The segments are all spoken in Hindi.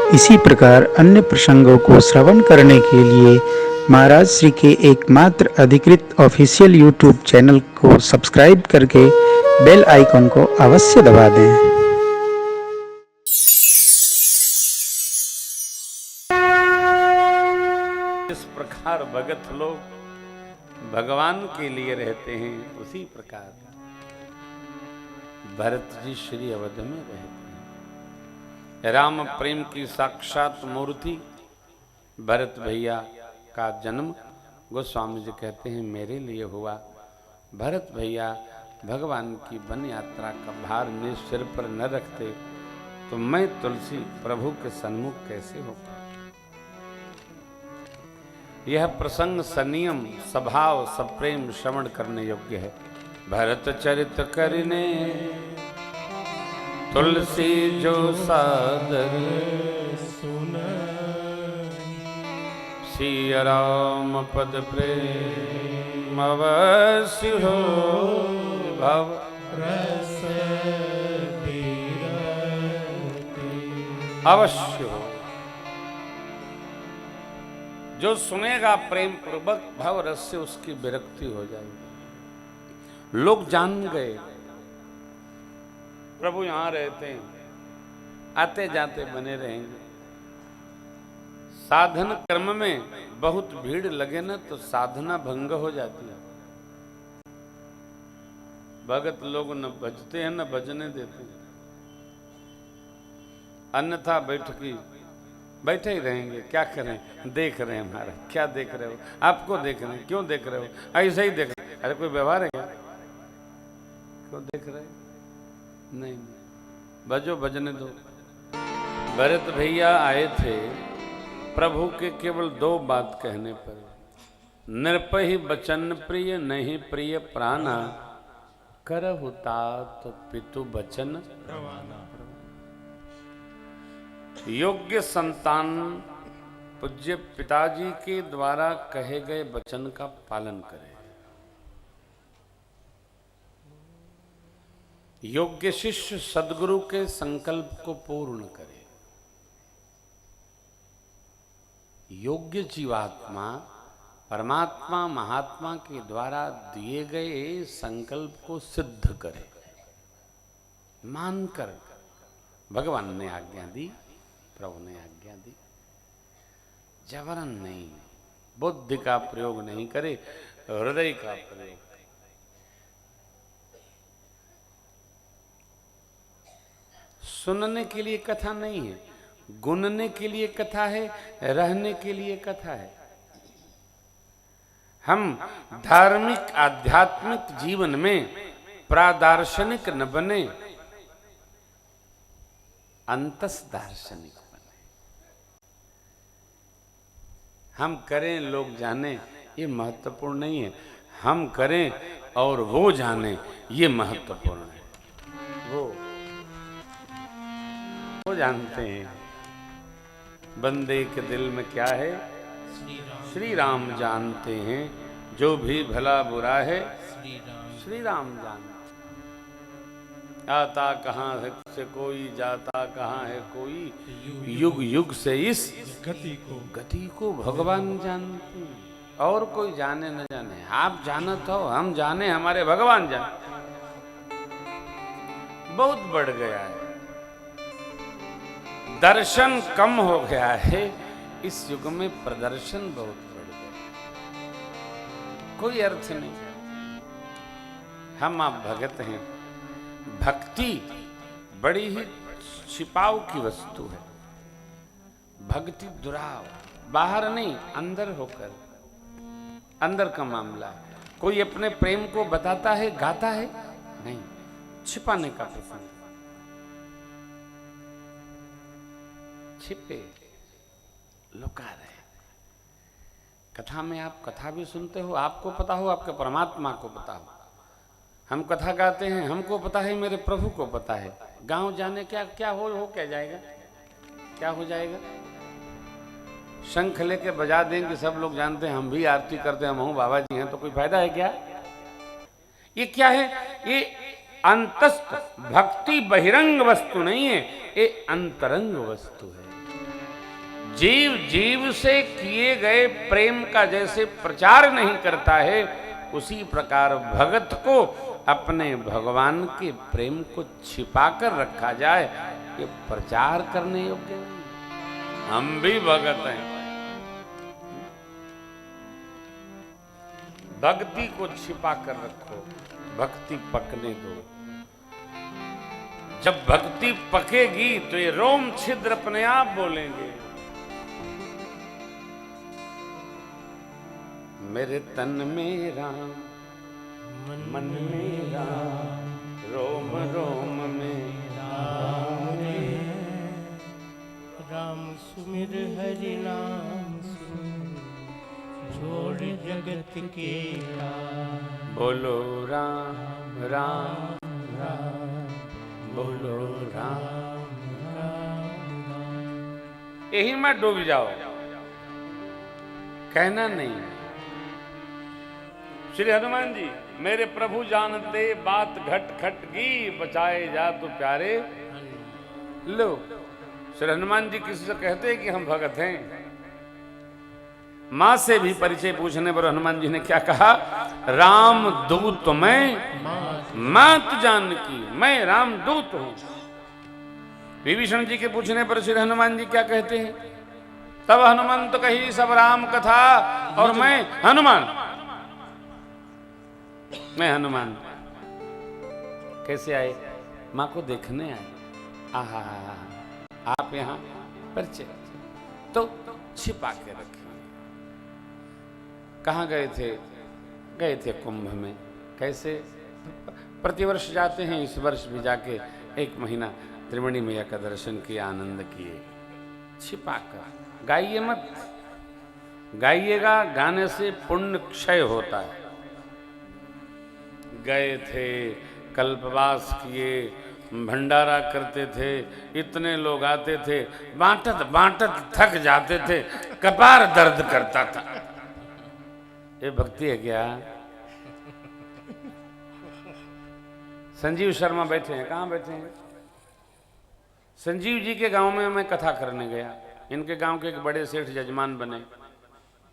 इसी प्रकार अन्य प्रसंगों को श्रवण करने के लिए महाराज श्री के एकमात्र अधिकृत ऑफिशियल यूट्यूब चैनल को सब्सक्राइब करके बेल आइकन को अवश्य दबा दें। इस प्रकार भगत लोग भगवान के लिए रहते हैं, उसी प्रकार भरत जी श्री अवध में रहते हैं। राम प्रेम की साक्षात मूर्ति भरत भैया का जन्म गोस्वामी जी कहते हैं मेरे लिए हुआ। भरत भैया भगवान की वन यात्रा का भार में सिर पर न रखते तो मैं तुलसी प्रभु के सन्मुख कैसे होता। यह प्रसंग सनियम स्वभाव सप्रेम श्रवण करने योग्य है। भरत चरित करने तुलसी जो सादर सुन, सिया राम पद प्रेम अवश्य हो भव रस अवश्य हो। जो सुनेगा प्रेम पूर्वक भव रस से उसकी विरक्ति हो जाएगी। लोग जान गए प्रभु यहां रहते हैं, आते जाते बने रहेंगे। साधन कर्म में बहुत भीड़ लगे ना तो साधना भंग हो जाती है। भगत लोग न बजते हैं न बजने देते हैं, अन्यथा बैठे ही रहेंगे। क्या करें, देख रहे हैं हमारा। क्या देख रहे हो? आपको देख रहे हैं। क्यों देख रहे हो? ऐसे ही देख रहे। अरे कोई व्यवहार है क्या? क्यों देख रहे? नहीं, बजो, बजने दो। भरत भैया आए थे प्रभु के केवल दो बात कहने पर। नृपहि बचन प्रिय नहीं प्रिय प्राणा, करहु तात पितु बचन रवाना। योग्य संतान पूज्य पिताजी के द्वारा कहे गए वचन का पालन करे। योग्य शिष्य सद्गुरु के संकल्प को पूर्ण करे। योग्य जीवात्मा परमात्मा महात्मा के द्वारा दिए गए संकल्प को सिद्ध करे। मानकर भगवान ने आज्ञा दी, प्रभु ने आज्ञा दी, जबरन नहीं, बुद्धि का प्रयोग नहीं करे, हृदय का प्रयोग। सुनने के लिए कथा नहीं है, गुनने के लिए कथा है, रहने के लिए कथा है। हम धार्मिक आध्यात्मिक जीवन में प्रादार्शनिक न बने, अंतस दार्शनिक बने। हम करें लोग जाने ये महत्वपूर्ण नहीं है, हम करें और वो जाने ये महत्वपूर्ण है। वो जानते हैं बंदे के दिल में क्या है, श्री राम जानते हैं। जो भी भला बुरा है श्री राम जानते। आता कहाँ से कोई, जाता कहाँ है कोई, युग युग से इस गति को भगवान जानते हैं। और कोई जाने न जाने, आप जानत हो, हम जाने, हमारे भगवान जाने। बहुत बढ़ गया है, दर्शन कम हो गया है। इस युग में प्रदर्शन बहुत बढ़ गया, कोई अर्थ नहीं। हम आप भगत हैं। भक्ति बड़ी ही छिपाव की वस्तु है। भक्ति दुराव, बाहर नहीं अंदर होकर, अंदर का मामला है। कोई अपने प्रेम को बताता है, गाता है, नहीं, छिपाने का प्रसंग। छिपे लुका रहे। कथा में आप कथा भी सुनते हो, आपको पता हो, आपके परमात्मा को पता हो। हम कथा गाते हैं, हमको पता है, मेरे प्रभु को पता है। गांव जाने क्या क्या हो क्या जाएगा, क्या हो जाएगा। शंख लेके बजा देंगे, सब लोग जानते हैं, हम भी आरती करते हैं, हम हूँ बाबा जी हैं, तो कोई फायदा है क्या? ये क्या है? ये अंतस्थ भक्ति बहिरंग वस्तु नहीं है, ये अंतरंग वस्तु है। जीव जीव से किए गए प्रेम का जैसे प्रचार नहीं करता है, उसी प्रकार भगत को अपने भगवान के प्रेम को छिपा कर रखा जाए, ये प्रचार करने योग्य नहीं। हम भी भगत हैं, भक्ति को छिपा कर रखो, भक्ति पकने दो। जब भक्ति पकेगी तो ये रोम छिद्र अपने आप बोलेंगे। मेरे तन में राम, मन में राम, रोम रोम में राम, राम सुमिर हरि नाम छोड़ जगत के राम। बोलो राम राम राम, बोलो राम राम। यही मत डूब जाओ, कहना नहीं। श्री हनुमान जी, मेरे प्रभु जानते बात घट खट की, बचाए जा तो प्यारे। लो, श्री हनुमान जी किसी से कहते हैं कि हम भगत हैं। मां से भी परिचय पूछने पर हनुमान जी ने क्या कहा? राम दूत मैं, मात जानकी, मैं राम दूत हूं। विभीषण जी के पूछने पर श्री हनुमान जी क्या कहते हैं? तब हनुमान तो कही सब राम कथा, और मैं हनुमान, मैं हनुमान। कैसे आए? मां को देखने आए। आहा, आप यहां परिचय तो छिपा के रखे। कहाँ गए थे? गए थे कुंभ में। कैसे? प्रतिवर्ष जाते हैं, इस वर्ष भी जाके 1 महीना त्रिवेणी मैया का दर्शन किया, आनंद किए। छिपा कर गाइए मत, गाइएगा, गाने से पुण्य क्षय होता है। गए थे, कल्पवास किए, भंडारा करते थे, इतने लोग आते थे, बांटत बांटत थक जाते थे, कपार दर्द करता था। ये भक्ति है क्या? संजीव शर्मा बैठे हैं, कहाँ बैठे हैं? संजीव जी के गांव में मैं कथा करने गया। इनके गांव के एक बड़े सेठ जजमान बने,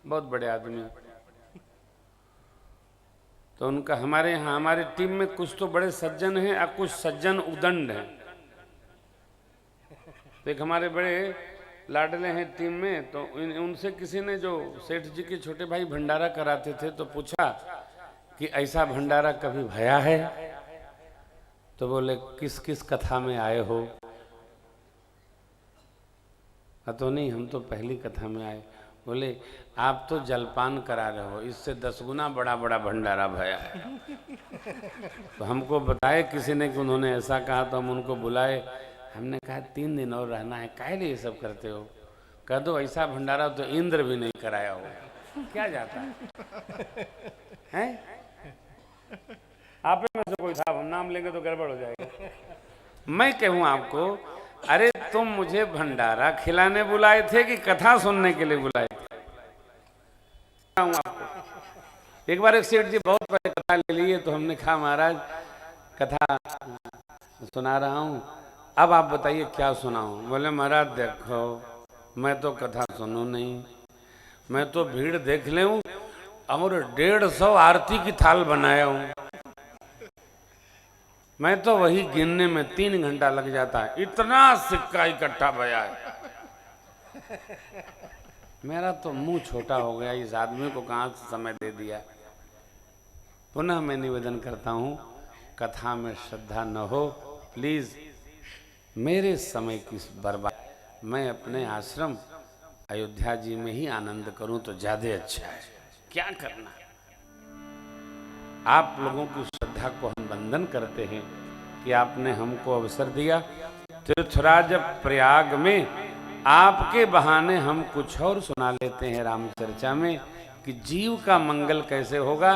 बहुत बड़े आदमी। तो उनका हमारे यहाँ, हमारे टीम में कुछ तो बड़े सज्जन हैं और कुछ सज्जन उदंड हैं। तो एक हमारे बड़े लाडले हैं टीम में, तो उनसे किसी ने, जो सेठ जी के छोटे भाई भंडारा कराते थे, तो पूछा कि ऐसा भंडारा कभी भया है? तो बोले किस किस कथा में आए हो? तो नहीं, हम तो पहली कथा में आए। बोले आप तो जलपान करा रहे हो, इससे 10 गुना बड़ा बड़ा भंडारा भया है। तो हमको बताए किसी ने कि उन्होंने ऐसा कहा, तो हम उनको बुलाए। हमने कहा 3 दिन और रहना है, काहे लिए ये सब करते हो? कह दो ऐसा भंडारा तो इंद्र भी नहीं कराया हो, क्या जाता है? आप में से कोई था, हम नाम लेंगे तो गड़बड़ हो जाएगा। मैं कहूँ आपको, अरे तुम मुझे भंडारा खिलाने बुलाए थे कि कथा सुनने के लिए बुलाए थे? आपको एक बार एक सेठ जी बहुत पहले कथा ले लिए, तो हमने कहा महाराज कथा सुना रहा हूँ, अब आप बताइए क्या सुनाऊं? बोले महाराज देखो, मैं तो कथा सुनूं नहीं, मैं तो भीड़ देख ले हूं और 150 आरती की थाल बनाया हूं। मैं तो वही गिनने में 3 घंटा लग जाता है, इतना सिक्का इकट्ठा भया है। मेरा तो मुंह छोटा हो गया, इस आदमी को कहाँ से समय दे दिया। पुनः मैं निवेदन करता हूँ, कथा में श्रद्धा न हो, प्लीज मेरे समय की बर्बाद, मैं अपने आश्रम अयोध्या जी में ही आनंद करूं तो ज्यादा अच्छा है। क्या करना? आप लोगों की श्रद्धा को हम वंदन करते हैं कि आपने हमको अवसर दिया। तीर्थराज प्रयाग में आपके बहाने हम कुछ और सुना लेते हैं रामचर्चा में कि जीव का मंगल कैसे होगा।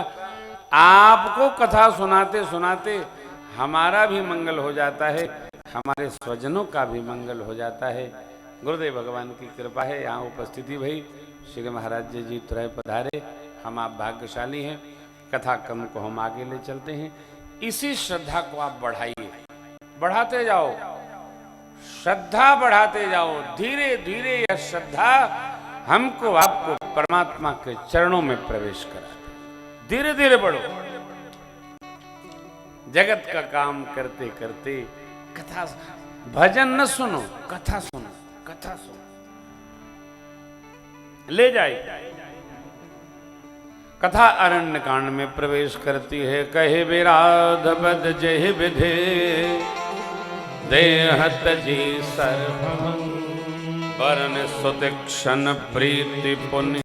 आपको कथा सुनाते सुनाते हमारा भी मंगल हो जाता है, हमारे स्वजनों का भी मंगल हो जाता है। गुरुदेव भगवान की कृपा है, यहाँ उपस्थिति भई श्री महाराज जी तुरय पधारे। हम आप भाग्यशाली हैं, कथा क्रम को हम आगे ले चलते हैं। इसी श्रद्धा को आप बढ़ाइए, बढ़ाते जाओ। श्रद्धा बढ़ाते जाओ, धीरे धीरे यह श्रद्धा हमको आपको परमात्मा के चरणों में प्रवेश करा। धीरे धीरे बढ़ो। जगत का काम करते करते कथा, भजन न सुनो, कथा सुनो, कथा सुनो, ले जाए। कथा अरण्य कांड में प्रवेश करती है। कहे विराध बद जय विधे देह तजी सर्वं वरण सुतीक्षण प्रीति पुण्य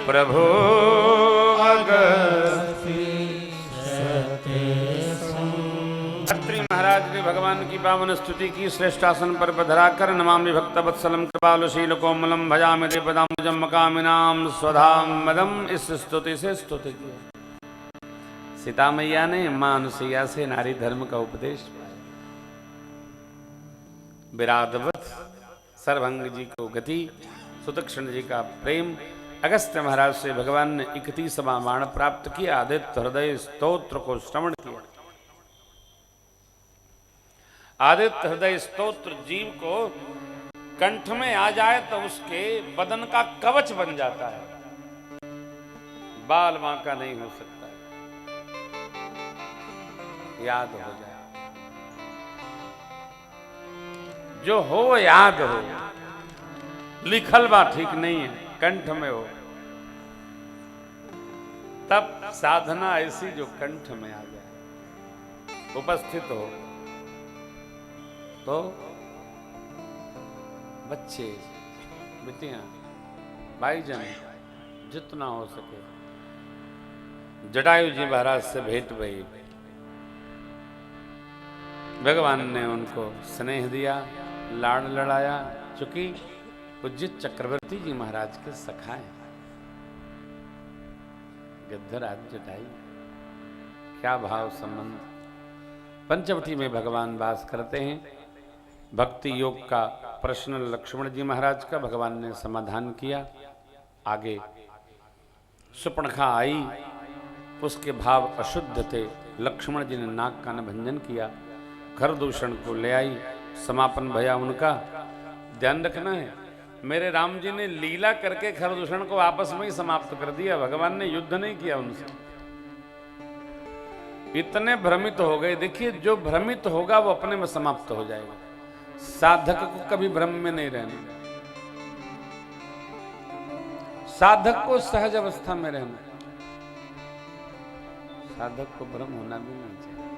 प्रभु अत्रि महाराज ने भगवान की पावन स्तुति की। श्रेष्ठ आसन पर पधरा कर नमामि भक्तवत्सलम कृपालुशील कोमलम भजामि देवदाम्बुजं मकामिनाम स्वधामदम। इस स्तुति से स्तुति किया। सीता मैया ने मां अनुसुईया से नारी धर्म का उपदेश पाया। विराधवत सर्वभंग जी को गति, सुतीक्षण जी का प्रेम। अगस्त्य महाराज से भगवान ने 31वां बाण प्राप्त किया। आदित्य हृदय स्तोत्र को श्रवण किया। आदित्य हृदय स्तोत्र जीव को कंठ में आ जाए तो उसके बदन का कवच बन जाता है, बाल बांका नहीं हो सकता है। याद हो जाए, जो हो याद हो, लिखल बा ठीक नहीं है, कंठ में हो। तब साधना ऐसी जो कंठ में आ जाए, उपस्थित हो। तो बच्चे, बेटियां, भाईजन, जितना हो सके जटायु जी महाराज से भेंट भई। भगवान ने उनको स्नेह दिया, लाड़ लड़ाया, चूंकि पूज्य चक्रवर्ती जी महाराज के सखा हैं। गिद्धराज जटायु, क्या भाव संबंध। पंचवटी में भगवान वास करते हैं। भक्ति योग का प्रश्न लक्ष्मण जी महाराज का भगवान ने समाधान किया। आगे सुपर्णखा आई, उसके भाव अशुद्ध थे। लक्ष्मण जी ने नाक कान भंजन किया, खरदूषण को ले आई, समापन भया उनका। ध्यान रखना है, मेरे राम जी ने लीला करके खरदूषण को आपस में ही समाप्त कर दिया। भगवान ने युद्ध नहीं किया उनसे। इतने भ्रमित हो गए। देखिए, जो भ्रमित होगा वो अपने में समाप्त हो जाएगा। साधक को कभी भ्रम में नहीं रहना। साधक को सहज अवस्था में रहना। साधक को भ्रम होना भी नहीं चाहिए।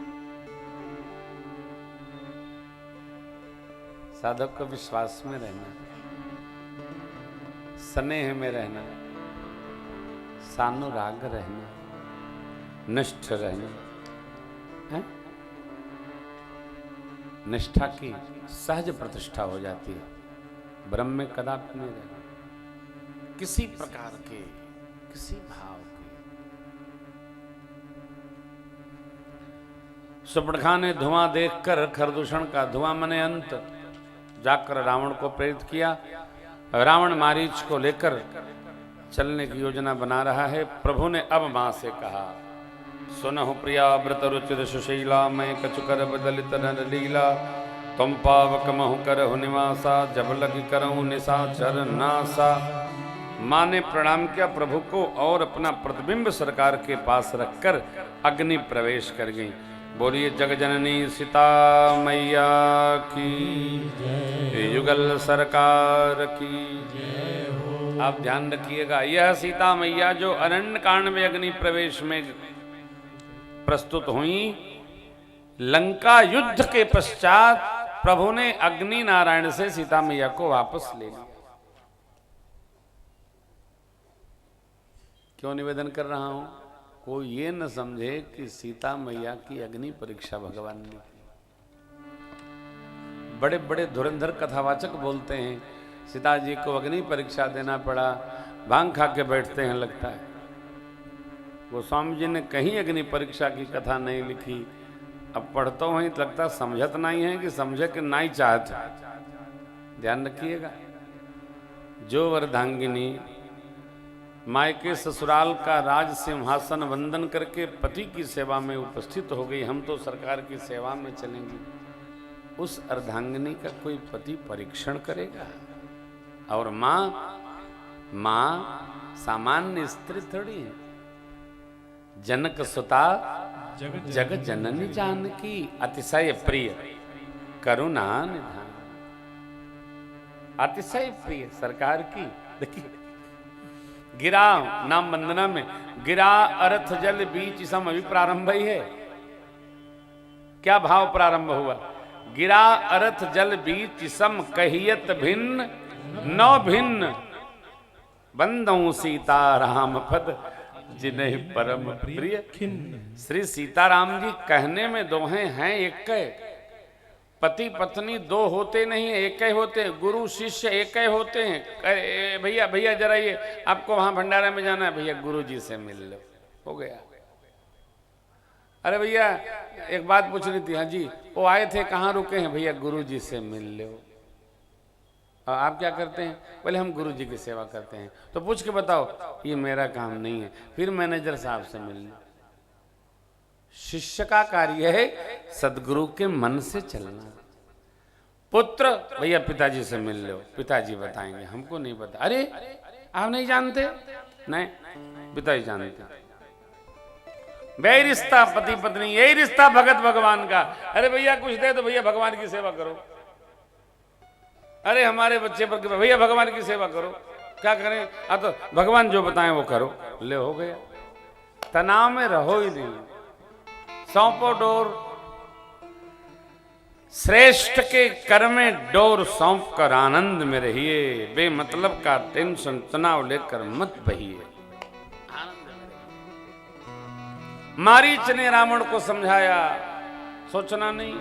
साधक को विश्वास में रहना, स्नेह में रहना, सानुराग रहना, निष्ठ रहना है? निष्ठा की सहज प्रतिष्ठा हो जाती है। ब्रह्म में कदापि नहीं रहना, किसी प्रकार के, किसी भाव के। सुपर्णखा ने धुआं देखकर, खरदूषण का धुआं मने अंत, जाकर रावण को प्रेरित किया। रावण मारीच को लेकर चलने की योजना बना रहा है। प्रभु ने अब मां से कहा, सुनहु प्रिया व्रत रुचिर सुशीला, मैं कचुकर बदलित नर लीला। तुम पावक महु करहु निवासा, जब लगी करहु निशाचर नासा। मां ने प्रणाम किया प्रभु को और अपना प्रतिबिंब सरकार के पास रखकर अग्नि प्रवेश कर गई। बोलिए जगजननी सीता मैया की, युगल सरकार की। आप ध्यान रखिएगा, यह सीता मैया जो अरण्य कांड में अग्नि प्रवेश में प्रस्तुत हुई, लंका युद्ध के पश्चात प्रभु ने अग्नि नारायण से सीता मैया को वापस ले लिया। क्यों निवेदन कर रहा हूं? कोई ये न समझे कि सीता मैया की अग्नि परीक्षा भगवान ने की। बड़े बड़े धुरंधर कथावाचक बोलते हैं सीता जी को अग्नि परीक्षा देना पड़ा, भांग खा के बैठते हैं लगता है। गोस्वामी जी ने कहीं अग्नि परीक्षा की कथा नहीं लिखी। अब पढ़ता हूं तो लगता समझत नहीं है कि समझे कि नहीं चाहते। ध्यान रखिएगा, जो वरदांगिनी मायके ससुराल का राज सिंहासन वंदन करके पति की सेवा में उपस्थित हो गई, हम तो सरकार की सेवा में चलेंगे। उस अर्धांगिनी का कोई पति परीक्षण करेगा? और मां सामान्य स्त्री थोड़ी है। जनक सुता जग जननी जानकी, अतिशय प्रिय करुणा निधान। अतिशय प्रिय सरकार की। देखिए, गिरा नाम वंदना में गिरा अर्थ जल बीच सम अभी प्रारंभ ही है। क्या भाव प्रारंभ हुआ? गिरा अर्थ जल बीच सम कहियत भिन्न नौ भिन्न, बंदों सीता राम पद जिन्हें परम प्रिय। श्री सीताराम जी कहने में दोहे हैं एक, पति पत्नी दो होते नहीं है, एक ही होते हैं। गुरु शिष्य एक ही होते हैं। भैया भैया जरा ये आपको वहां भंडारा में जाना है, भैया गुरु जी से मिल लो, हो गया। अरे भैया एक बात पूछ रही थी, हाँ जी वो आए थे, कहाँ रुके हैं? भैया गुरु जी से मिल लो। आप क्या करते हैं? बोले हम गुरु जी की सेवा करते हैं। तो पूछ के बताओ, ये मेरा काम नहीं है। फिर मैनेजर साहब से मिल लो। शिष्य का कार्य है सदगुरु के मन से चलना। पुत्र, भैया पिताजी से मिल लो, पिताजी बताएंगे, हमको नहीं पता। अरे आप नहीं जानते? नहीं, पिताजी जानते। वही रिश्ता पति पत्नी, यही रिश्ता भगत भगवान का। अरे भैया कुछ दे दो, भैया भगवान की सेवा करो। अरे हमारे बच्चे पर भैया भगवान की सेवा करो। क्या करें? अब तो भगवान जो बताएं वो करो। ले हो गया, तनाव में रहो ही नहीं। सौंपो डोर, श्रेष्ठ के कर में डोर सौंप कर आनंद में रहिए। बेमतलब का टेंशन तनाव लेकर मत बहिए। मारीच ने रावण को समझाया, सोचना नहीं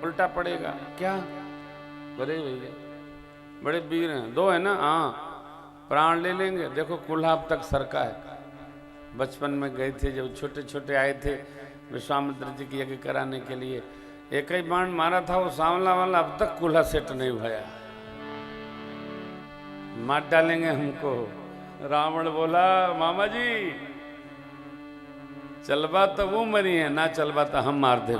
उल्टा पड़ेगा। क्या? बड़े भैया बड़े वीर हैं, दो है ना, हाँ प्राण ले लेंगे। देखो कुल्हा अब तक सरका है। बचपन में गए थे जब छोटे छोटे आए थे विश्वामित्र जी की यज्ञ कराने के लिए, एक ही बाण मारा था वो सांवला वाला, अब तक कुल्हा सेट नहीं भया। मार डालेंगे हमको। रावण बोला, मामा जी चलबा तो वो मरी है, ना चलबा तो हम मार दे।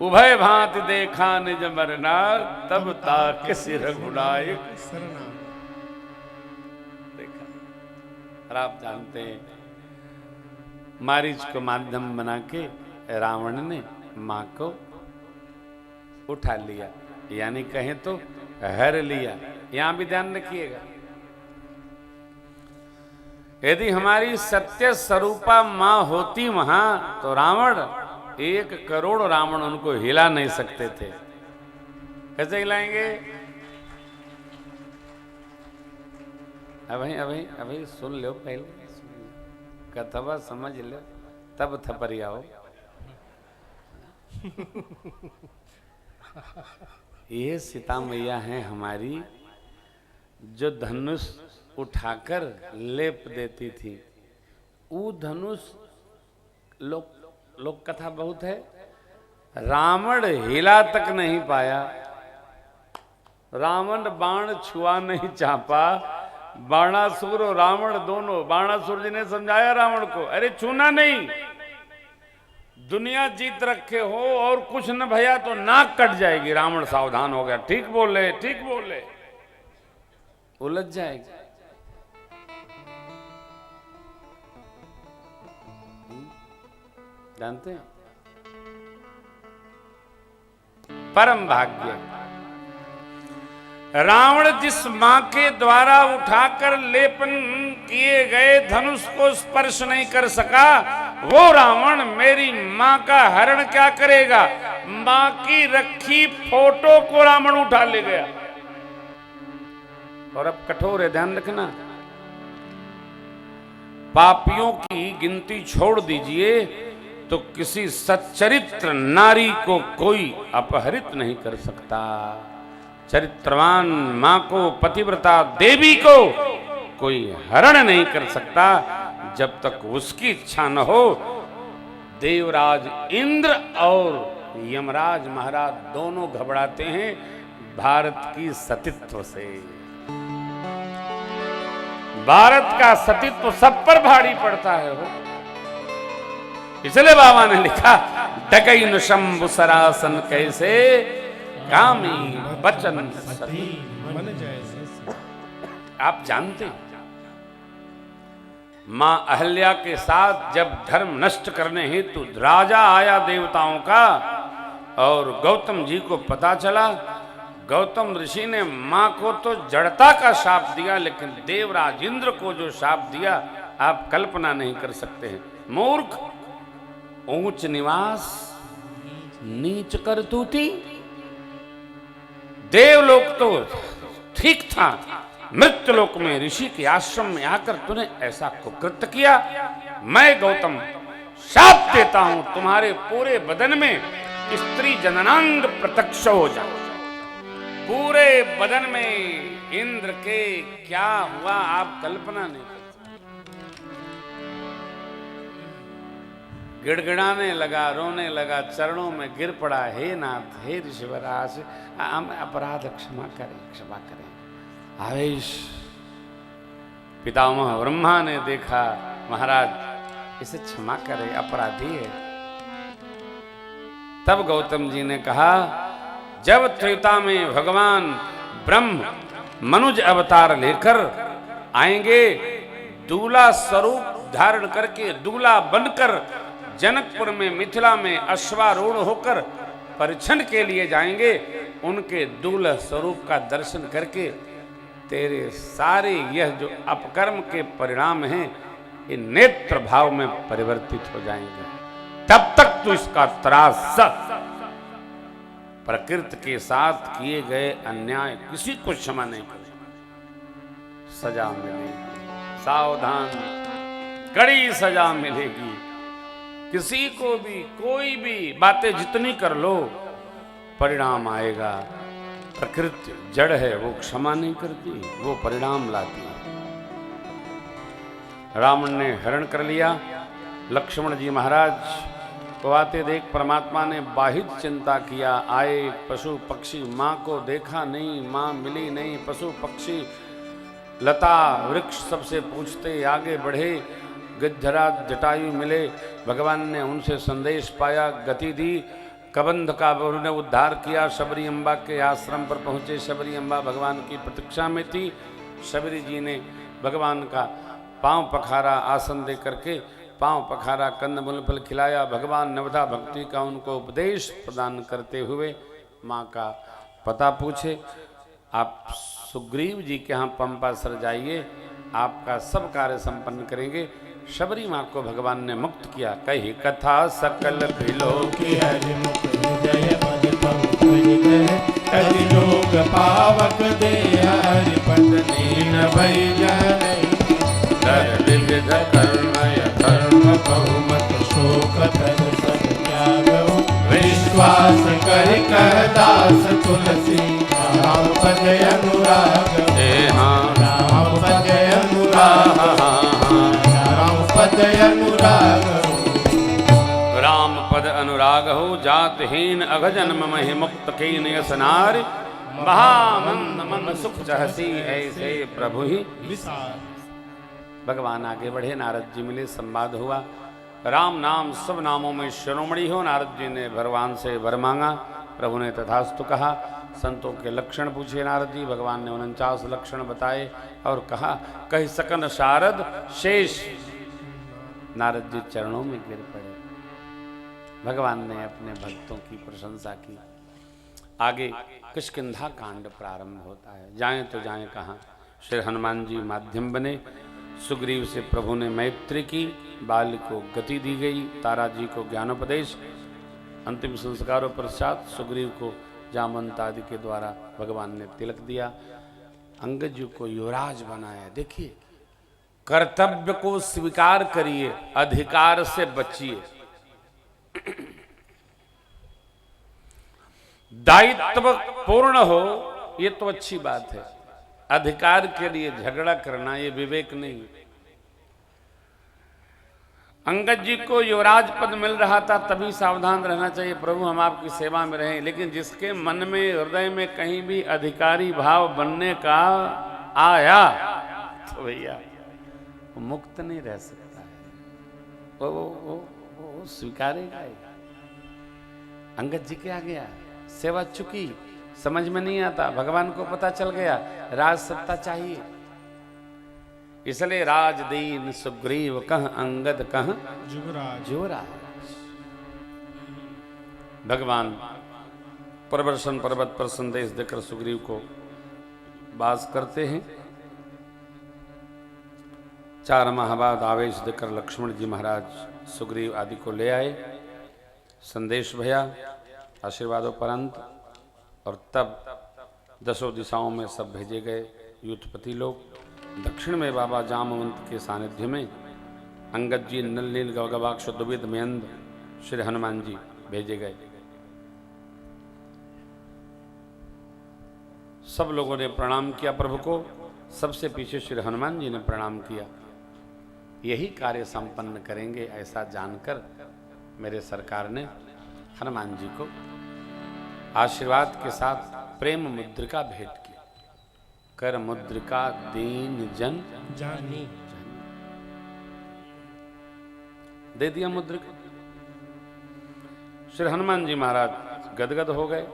उभय भांति देखा निज मरना, तब ताके सिर रघुनायक देखा। और आप जानते हैं मारीच को माध्यम बना के रावण ने मां को उठा लिया, यानी कहें तो हर लिया। यहां भी ध्यान रखिएगा, यदि हमारी सत्य स्वरूपा मां होती वहां तो रावण 1 करोड़ रावण उनको हिला नहीं सकते थे। कैसे हिलाएंगे? अभी सुन लो, पहले कथवा समझ लो तब थपरियाओ। ये सीता मैया है हमारी, जो धनुष उठाकर लेप देती थी। वो धनुष लोक कथा बहुत है, रावण हिला तक नहीं पाया। रावण बाण छुआ नहीं चापा। बाणासुर और रावण दोनों, बाणासुर जी ने समझाया रावण को, अरे छूना नहीं, दुनिया जीत रखे हो और कुछ न भया तो नाक कट जाएगी। रावण सावधान हो गया, ठीक बोले ठीक बोले, उलझ जाएगी। जानते हैं परम भाग्य, रावण जिस मां के द्वारा उठाकर लेपन किए गए धनुष को स्पर्श नहीं कर सका, वो रावण मेरी मां का हरण क्या करेगा? मां की रखी फोटो को रावण उठा ले गया। और अब कठोर है, ध्यान रखना, पापियों की गिनती छोड़ दीजिए तो किसी सच्चरित्र नारी को कोई अपहरित नहीं कर सकता। चरित्रवान मां को, पतिव्रता देवी को कोई हरण नहीं कर सकता जब तक उसकी इच्छा न हो। देवराज इंद्र और यमराज महाराज दोनों घबराते हैं भारत की सतीत्व से। भारत का सतीत्व सब पर भारी पड़ता है हो, इसलिए बाबा ने लिखा, डगई न शंभु सरासन कैसे कामी बचन सती। मन जैसे आप जानते हैं मां अहल्या के साथ जब धर्म नष्ट करने हेतु राजा आया देवताओं का और गौतम जी को पता चला, गौतम ऋषि ने मां को तो जड़ता का शाप दिया, लेकिन देवराज इंद्र को जो शाप दिया आप कल्पना नहीं कर सकते हैं। मूर्ख, ऊंच निवास नीच करतूती। देवलोक तो ठीक था, मृत्युलोक में ऋषि के आश्रम में आकर तूने ऐसा कुकृत्य किया। मैं गौतम शाप देता हूं तुम्हारे पूरे बदन में स्त्री जननांग प्रत्यक्ष हो जाए। पूरे बदन में इंद्र के क्या हुआ आप कल्पना नहीं कर सकते। गिड़गिड़ाने लगा, रोने लगा, चरणों में गिर पड़ा, हे नाथ, हे ऋषिवराज, हम अपराध क्षमा करें, क्षमा करें। आवेश पितामह ब्रह्मा ने देखा, महाराज इसे क्षमा करें, अपराधी है। तब गौतम जी ने कहा, जब त्रेता में भगवान ब्रह्म मनुज अवतार लेकर आएंगे, दूल्हा स्वरूप धारण करके, दूल्हा बनकर जनकपुर में, मिथिला में अश्वारूढ़ होकर परिछन के लिए जाएंगे, उनके दूल्हा स्वरूप का दर्शन करके तेरे सारे यह जो अपकर्म के परिणाम हैं, ये नेत्र भाव में परिवर्तित हो जाएंगे। तब तक तू इसका त्रास प्रकृति के साथ किए गए अन्याय किसी को क्षमा नहीं करे, सजा मिलेगी। सावधान, कड़ी सजा मिलेगी। किसी को भी कोई भी बातें जितनी कर लो, परिणाम आएगा। प्रकृति जड़ है, वो क्षमा नहीं करती, वो परिणाम लाती है। रावण ने हरण कर लिया। लक्ष्मण जी महाराज को आते देख परमात्मा ने बाहित चिंता किया। आए पशु पक्षी, माँ को देखा नहीं, माँ मिली नहीं। पशु पक्षी, लता वृक्ष सबसे पूछते आगे बढ़े। गिद्धराज जटायु मिले, भगवान ने उनसे संदेश पाया, गति दी। कबंध का उन्होंने उद्धार किया। शबरी अम्बा के आश्रम पर पहुँचे। शबरी अम्बा भगवान की प्रतीक्षा में थी। शबरी जी ने भगवान का पांव पखारा, आसन दे करके पांव पखारा, कंदमूल फल खिलाया। भगवान नवधा भक्ति का उनको उपदेश प्रदान करते हुए माँ का पता पूछे। आप सुग्रीव जी के यहाँ पंपासर जाइए, आपका सब कार्य संपन्न करेंगे। शबरी माँ को भगवान ने मुक्त किया। कही कथा सकल बिलोक लोक पावक दे हरि पत्नी न भई विविध कर्मय धर्म बहुमत शोक तन सब त्यागो विश्वास कर कह दास तुलसी राम पद अनुराग राम पद अनुराग राम पद अनुराग राम पद अनुराग हो। जातहीन अघजन्म महि मुक्त कीन यस नारि महामंद मन सुख चहसी ऐसे प्रभु ही। भगवान आगे बढ़े, नारद जी मिले, संवाद हुआ। राम नाम सब नामों में शिरोमणि हो। नारद जी ने भगवान से वर मांगा, प्रभु ने तथास्तु कहा। संतों के लक्षण पूछे नारद जी, भगवान ने 49 लक्षण बताए और कहा, कही सकन शारद शेष। नारद जी चरणों में गिर पड़े। भगवान ने अपने भक्तों की प्रशंसा की। आगे किष्किंधा कांड प्रारंभ होता है। जाएं तो जाएं कहाँ। श्री हनुमान जी माध्यम बने। सुग्रीव से प्रभु ने मैत्री की, बाल को गति दी गई, तारा जी को ज्ञानोपदेश। अंतिम संस्कारों पश्चात सुग्रीव को जामवंत आदि के द्वारा भगवान ने तिलक दिया। अंगद जी को युवराज बनाया। देखिए, कर्तव्य को स्वीकार करिए, अधिकार से बचिए। दायित्व पूर्ण हो, ये तो अच्छी बात है। अधिकार के लिए झगड़ा करना ये विवेक नहीं। अंगद जी को युवराज पद मिल रहा था, तभी सावधान रहना चाहिए, प्रभु हम आपकी सेवा में रहें। लेकिन जिसके मन में, हृदय में कहीं भी अधिकारी भाव बनने का आया, तो भैया वो मुक्त नहीं रह सकता है। वो स्वीकारेगा ही। अंगद जी क्या गया, सेवा चुकी, समझ में नहीं आता, भगवान को पता चल गया राज सत्ता चाहिए, इसलिए राज दीन सुग्रीव कह अंगद कह जुगराज युवराज। भगवान प्रवर्षण पर्वत पर संदेश देकर सुग्रीव को वास करते हैं। 4 माह बाद आवेश देकर लक्ष्मण जी महाराज सुग्रीव आदि को ले आए, संदेश भया आशीर्वादोपरंत, और तब 10 दिशाओं में सब भेजे गए यूथपति लोग। दक्षिण में बाबा जामवंत के सानिध्य में अंगद जी, नलनील गगवाक्ष द्विविध मयंद श्री हनुमान जी भेजे गए। सब लोगों ने प्रणाम किया प्रभु को, सबसे पीछे श्री हनुमान जी ने प्रणाम किया। यही कार्य संपन्न करेंगे ऐसा जानकर मेरे सरकार ने हनुमान जी को आशीर्वाद के साथ प्रेम मुद्रिका भेंट की। कर मुद्रिका दीन जन जानी दे दिया मुद्रिका। श्री हनुमान जी महाराज गदगद हो गए,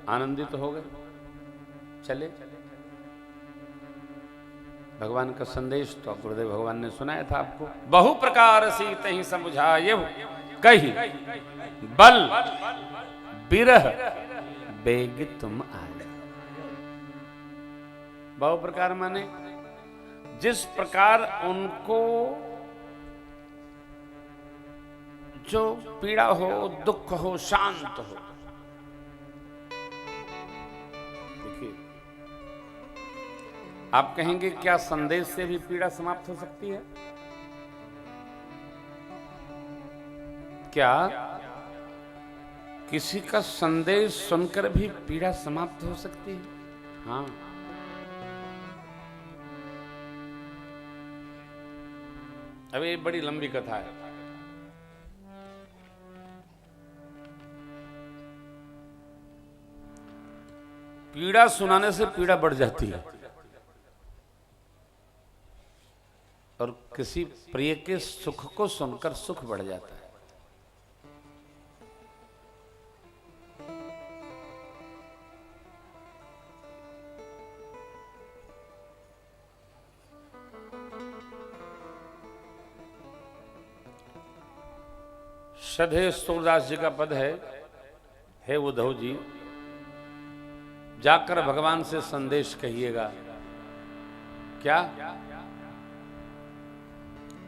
आनंदित हो गए, चले। भगवान का संदेश तो गुरुदेव भगवान ने सुनाया था आपको। बहु प्रकार सीत ही समझाये कही बल बिरह बेग तुम आए। बहु प्रकार माने जिस प्रकार उनको जो पीड़ा हो, दुख हो, शांत हो। देखिए, आप कहेंगे क्या संदेश से भी पीड़ा समाप्त हो सकती है? क्या किसी का संदेश सुनकर भी पीड़ा समाप्त हो सकती है? हाँ। अब ये बड़ी लंबी कथा है। पीड़ा सुनाने से पीड़ा बढ़ जाती है, और किसी प्रिय के सुख को सुनकर सुख बढ़ जाता है। श्रद्धेय सूरदास जी का पद है, हे उद्धव जी, जाकर भगवान से संदेश कहिएगा। क्या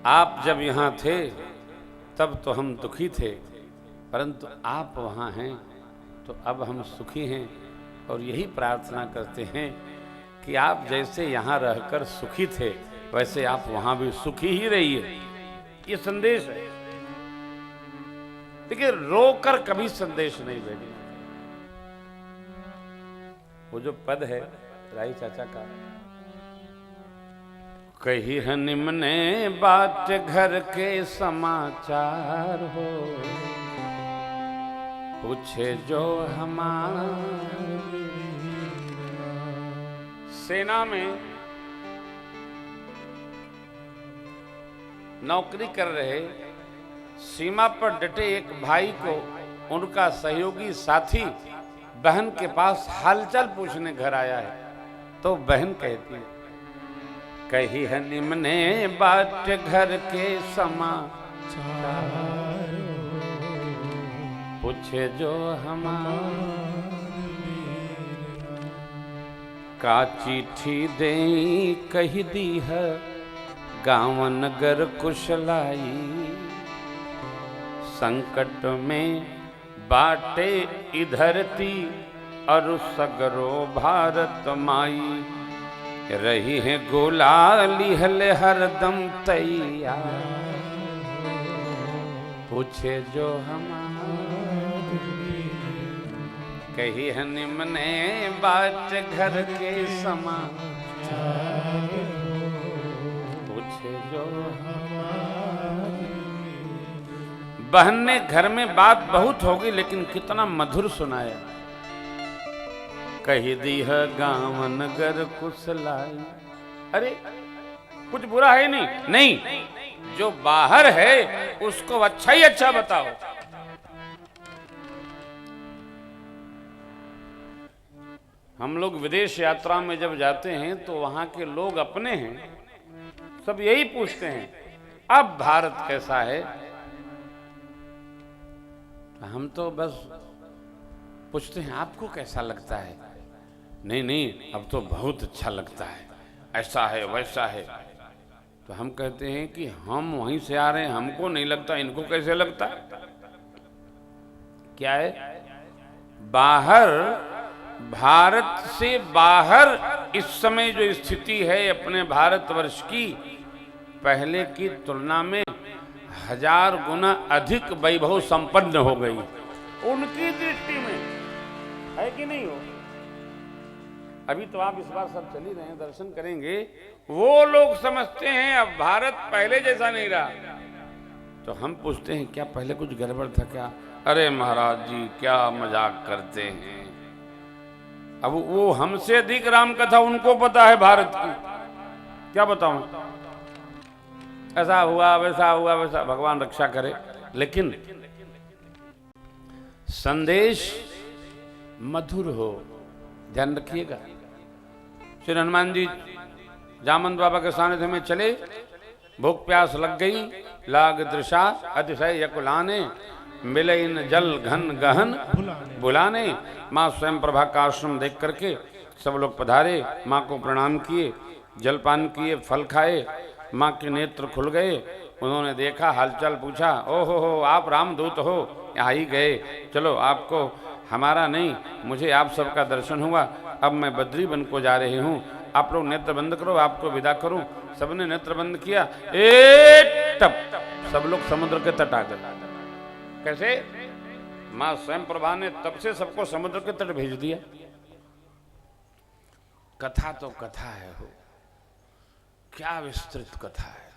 आप जब यहां थे तब तो हम दुखी थे, परंतु आप वहां हैं तो अब हम सुखी हैं, और यही प्रार्थना करते हैं कि आप जैसे यहां रहकर सुखी थे वैसे आप वहां भी सुखी ही रहिए। ये संदेश है। देखिए, रोकर कभी संदेश नहीं भेजना। वो जो पद है राई चाचा का, कही है निम्ने बात घर के समाचार हो, पूछे जो हमारे। सेना में नौकरी कर रहे, सीमा पर डटे एक भाई को उनका सहयोगी साथी बहन के पास हालचाल पूछने घर आया है, तो बहन कहती है, कही है निम्ने बात घर के समाचार, पूछे जो हमारे। का चिट्ठी दे कही दी है गाँव नगर कुशलाई, संकट में बाटे इधरती और सगरो भारत माई, रही है गुलाली हले हरदम तैयार, पूछे जो हमारे। कही है निम्ने बात घर के समाचार, पूछे जो हमारे। बहन ने घर में बात बहुत होगी लेकिन कितना मधुर सुनाया। कही दी है गाँव नगर कुशलाई। अरे कुछ बुरा है नहीं, नहीं, जो बाहर है उसको अच्छा ही अच्छा बताओ। हम लोग विदेश यात्रा में जब जाते हैं तो वहां के लोग अपने हैं, सब यही पूछते हैं अब भारत कैसा है। हम तो बस पूछते हैं आपको कैसा लगता है। नहीं नहीं, अब तो बहुत अच्छा लगता है, ऐसा है वैसा है। तो हम कहते हैं कि हम वहीं से आ रहे हैं, हमको नहीं लगता, इनको कैसे लगता है? क्या है? बाहर, भारत से बाहर इस समय जो स्थिति है अपने भारतवर्ष की, पहले की तुलना में 1000 गुना अधिक वैभव संपन्न हो गई उनकी दृष्टि में, है कि नहीं हो? अभी तो आप इस बार सब चल ही रहे हैं, दर्शन करेंगे। वो लोग समझते हैं अब भारत पहले जैसा नहीं रहा। तो हम पूछते हैं क्या पहले कुछ गड़बड़ था क्या? अरे महाराज जी क्या मजाक करते हैं। अब वो हमसे अधिक राम कथा उनको पता है भारत की, क्या बताऊं? ऐसा हुआ वैसा हुआ वैसा, भगवान रक्षा करे। लेकिन संदेश मधुर हो, ध्यान रखिएगा। श्री हनुमान जी जामंत बाबा के सानिध्य में चले, भूख प्यास लग गई, लाग दृशा अतिशय यकुलाने, मिले इन जल घन गहन बुलाने। माँ स्वयं प्रभा का आश्रम देख करके सब लोग पधारे, माँ को प्रणाम किए, जलपान किए, फल खाए। माँ के नेत्र खुल गए, उन्होंने देखा, हालचाल पूछा। ओहो आप रामदूत हो, यहाँ ही गए। चलो आपको हमारा नहीं, मुझे आप सबका दर्शन हुआ। अब मैं बद्री वन को जा रही हूँ, आप लोग नेत्र बंद करो, आपको विदा करूं। सबने नेत्र बंद किया, एक टप सब लोग समुद्र के तट आ गए। कैसे? मां स्वयं प्रभा ने तब से सबको समुद्र के तट भेज दिया। कथा तो कथा है हो, क्या विस्तृत कथा है,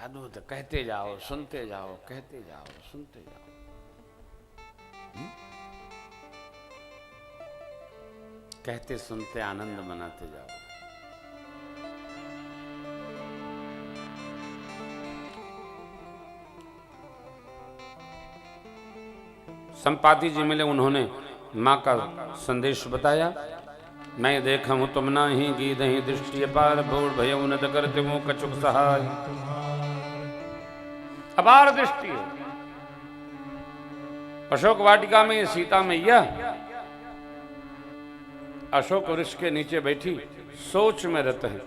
अद्भुत। कहते जाओ सुनते जाओ, कहते जाओ सुनते जाओ। कहते सुनते आनंद मनाते जाओ। संपाति जी मिले, उन्होंने माँ का संदेश बताया। मैं देखा हूं तुम ना ही गीत ही दृष्टि अपार, बोल भय उन्नत करते वो कछुक सहाय। अपार दृष्टि है। अशोक वाटिका में सीता मैया अशोक वृक्ष के नीचे बैठी सोच में रत है।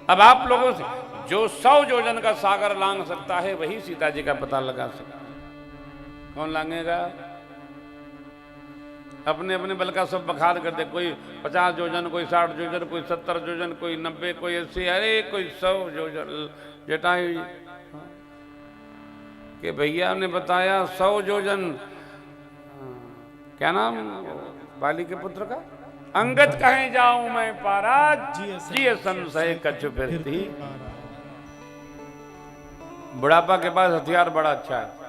अब आप लोगों से जो 100 योजन का सागर लांग सकता है वही सीता जी का पता लगा सकता है। कौन लांगेगा? अपने अपने बल का सब बखार कर दे। कोई 50 योजन, कोई 60 योजन, कोई 70 योजन, कोई 90, कोई 80, अरे कोई 100 योजन। जटायु के भैया ने बताया 100 योजन। क्या नाम बाली के पुत्र का? अंगद कहीं जाऊं मैं पाराज, जिय संशय कछु फिरती। बुढ़ापा के पास हथियार बड़ा अच्छा है।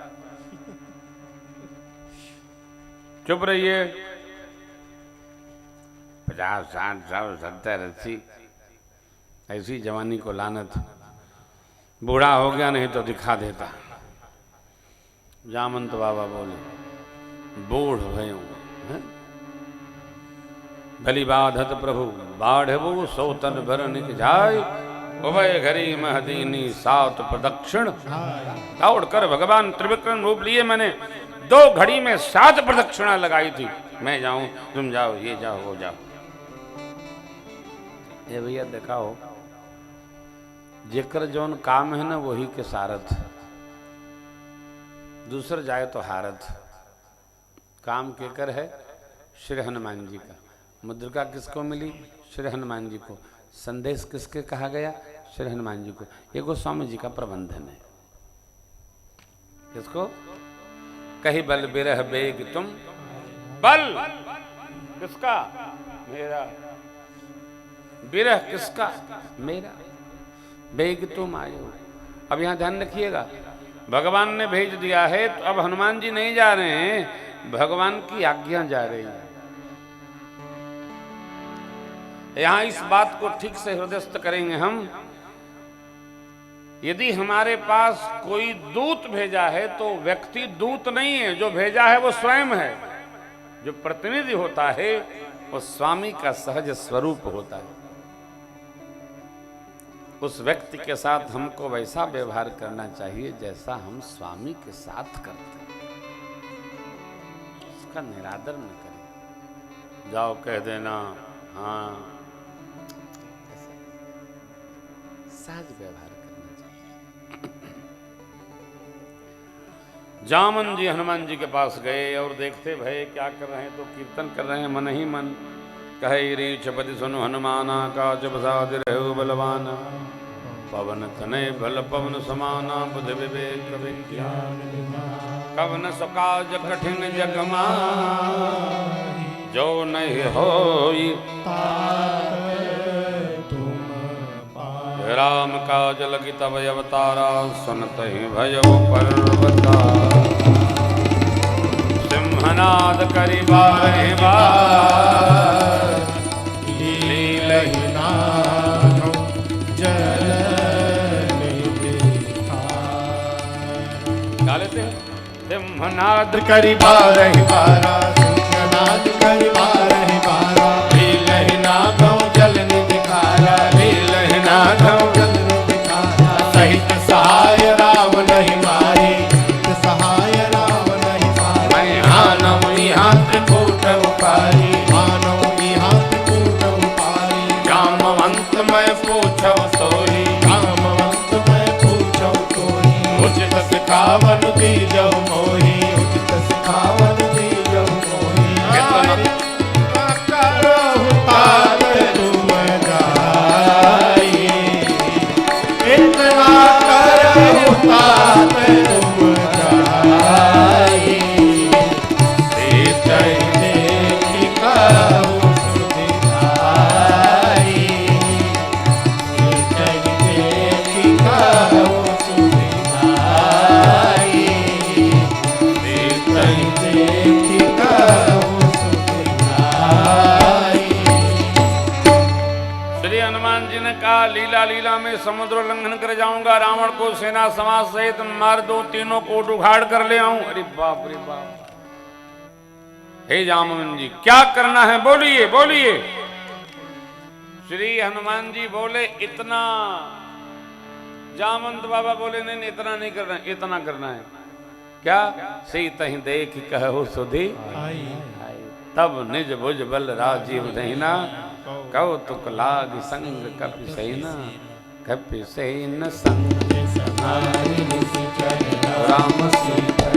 चुप रहिए। 50, 60, 100, 70, 80 ऐसी जवानी को लानत। बूढ़ा हो गया नहीं तो दिखा देता। जामंत बाबा बोले बूढ़ भयो भली बाधत प्रभु बाढ़ सौतन भरन जाय, उभय घरी महदीनी सात प्रदक्षिण। दौड़ कर भगवान त्रिविक्रम रूप लिए मैंने 2 घड़ी में 7 प्रदक्षिणा लगाई थी। मैं जाऊं, तुम जाओ, ये जाओ, वो जाओ। ये भैया देखा हो, जेकर जौन काम है ना वही के सारथ, दूसर जाए तो हारथ। काम केकर है? श्री हनुमान जी का। मुद्रिका किसको मिली? श्री हनुमान जी को। संदेश किसके कहा गया? श्री हनुमान जी को। ये गोस्वामी जी का प्रबंधन है। किसको? कही बल बिरह बेग तुम, बल किसका? मेरा। बिरह किसका? मेरा। बेग तुम आए हो। अब यहां ध्यान रखिएगा, भगवान ने भेज दिया है तो अब हनुमान जी नहीं जा रहे हैं, भगवान की आज्ञा जा रही है। यहां इस बात को ठीक से हृदयस्थ करेंगे हम। यदि हमारे पास कोई दूत भेजा है तो व्यक्ति दूत नहीं है, जो भेजा है वो स्वयं है। जो प्रतिनिधि होता है वो स्वामी का सहज स्वरूप होता है। उस व्यक्ति के साथ हमको वैसा व्यवहार करना चाहिए जैसा हम स्वामी के साथ करते हैं। उसका निरादर न करें, जाओ कह देना हाँ, सहज व्यवहार करना चाहिए। जामन जी हनुमान जी के पास गए और देखते भय क्या कर रहे हैं, तो कीर्तन कर रहे हैं मन ही मन। कहे रीछ पति सुनु हनुमाना, काज बसादि रहो बलवाना। पवन तनय बल पवन समाना, बुध विवेक विज्ञान। कवन सुकाज कठिन जग माहि, जो नहीं होई राम काज लगी तब अवतारा। सुनत ही भयो पर्वता, सिंहनाद करि बारहि बार। लीलहि नाथो जल गा लेते हैं। सिंहनाद करि बारहि बारा, सिंहनाद करि बारहि बारा। लीलहि नाथो जल निधि खारा, लीलहि नाथो जल निधि खारा। सहित सहाय राम नहीं मारी, सहाय राम नहीं मारी। मैं हानम यहाँ त्रिकूट उपारी, हानम यहाँ त्रिकूट उपारी। कामवंत मैं पूछो सोई, कामवंत मैं पूछो सोई। उचित सिखावन दीजो मोही, उचित सिखावन दीजो मोही। करहु तात तुम जाई, इतना करहु तात तुम जाई। सीतै देखि कहु सुधिनाई, सीतै देखि कहु सुधिनाई। सीतै देखि कहु सुधिनाई। श्री हनुमान जी ने कहा लीला लीला में समुद्र उल्लंघन कर जाऊंगा, रावण को सेना समाज सहित मार दो, तीनों को उखाड़ कर ले आऊं। अरे बाप रे बाप। हे जामवन जी क्या करना है, बोलिए बोलिए। श्री हनुमान जी बोले इतना। जामवंत बाबा बोले नहीं नहीं इतना नहीं करना, इतना करना है। क्या? सीता ही देख कहो सुधी आई। तब निज भुज बल राजीव दहीना। कौतुक लाग संग कपि सैना, कपि सैन संग राम सीता।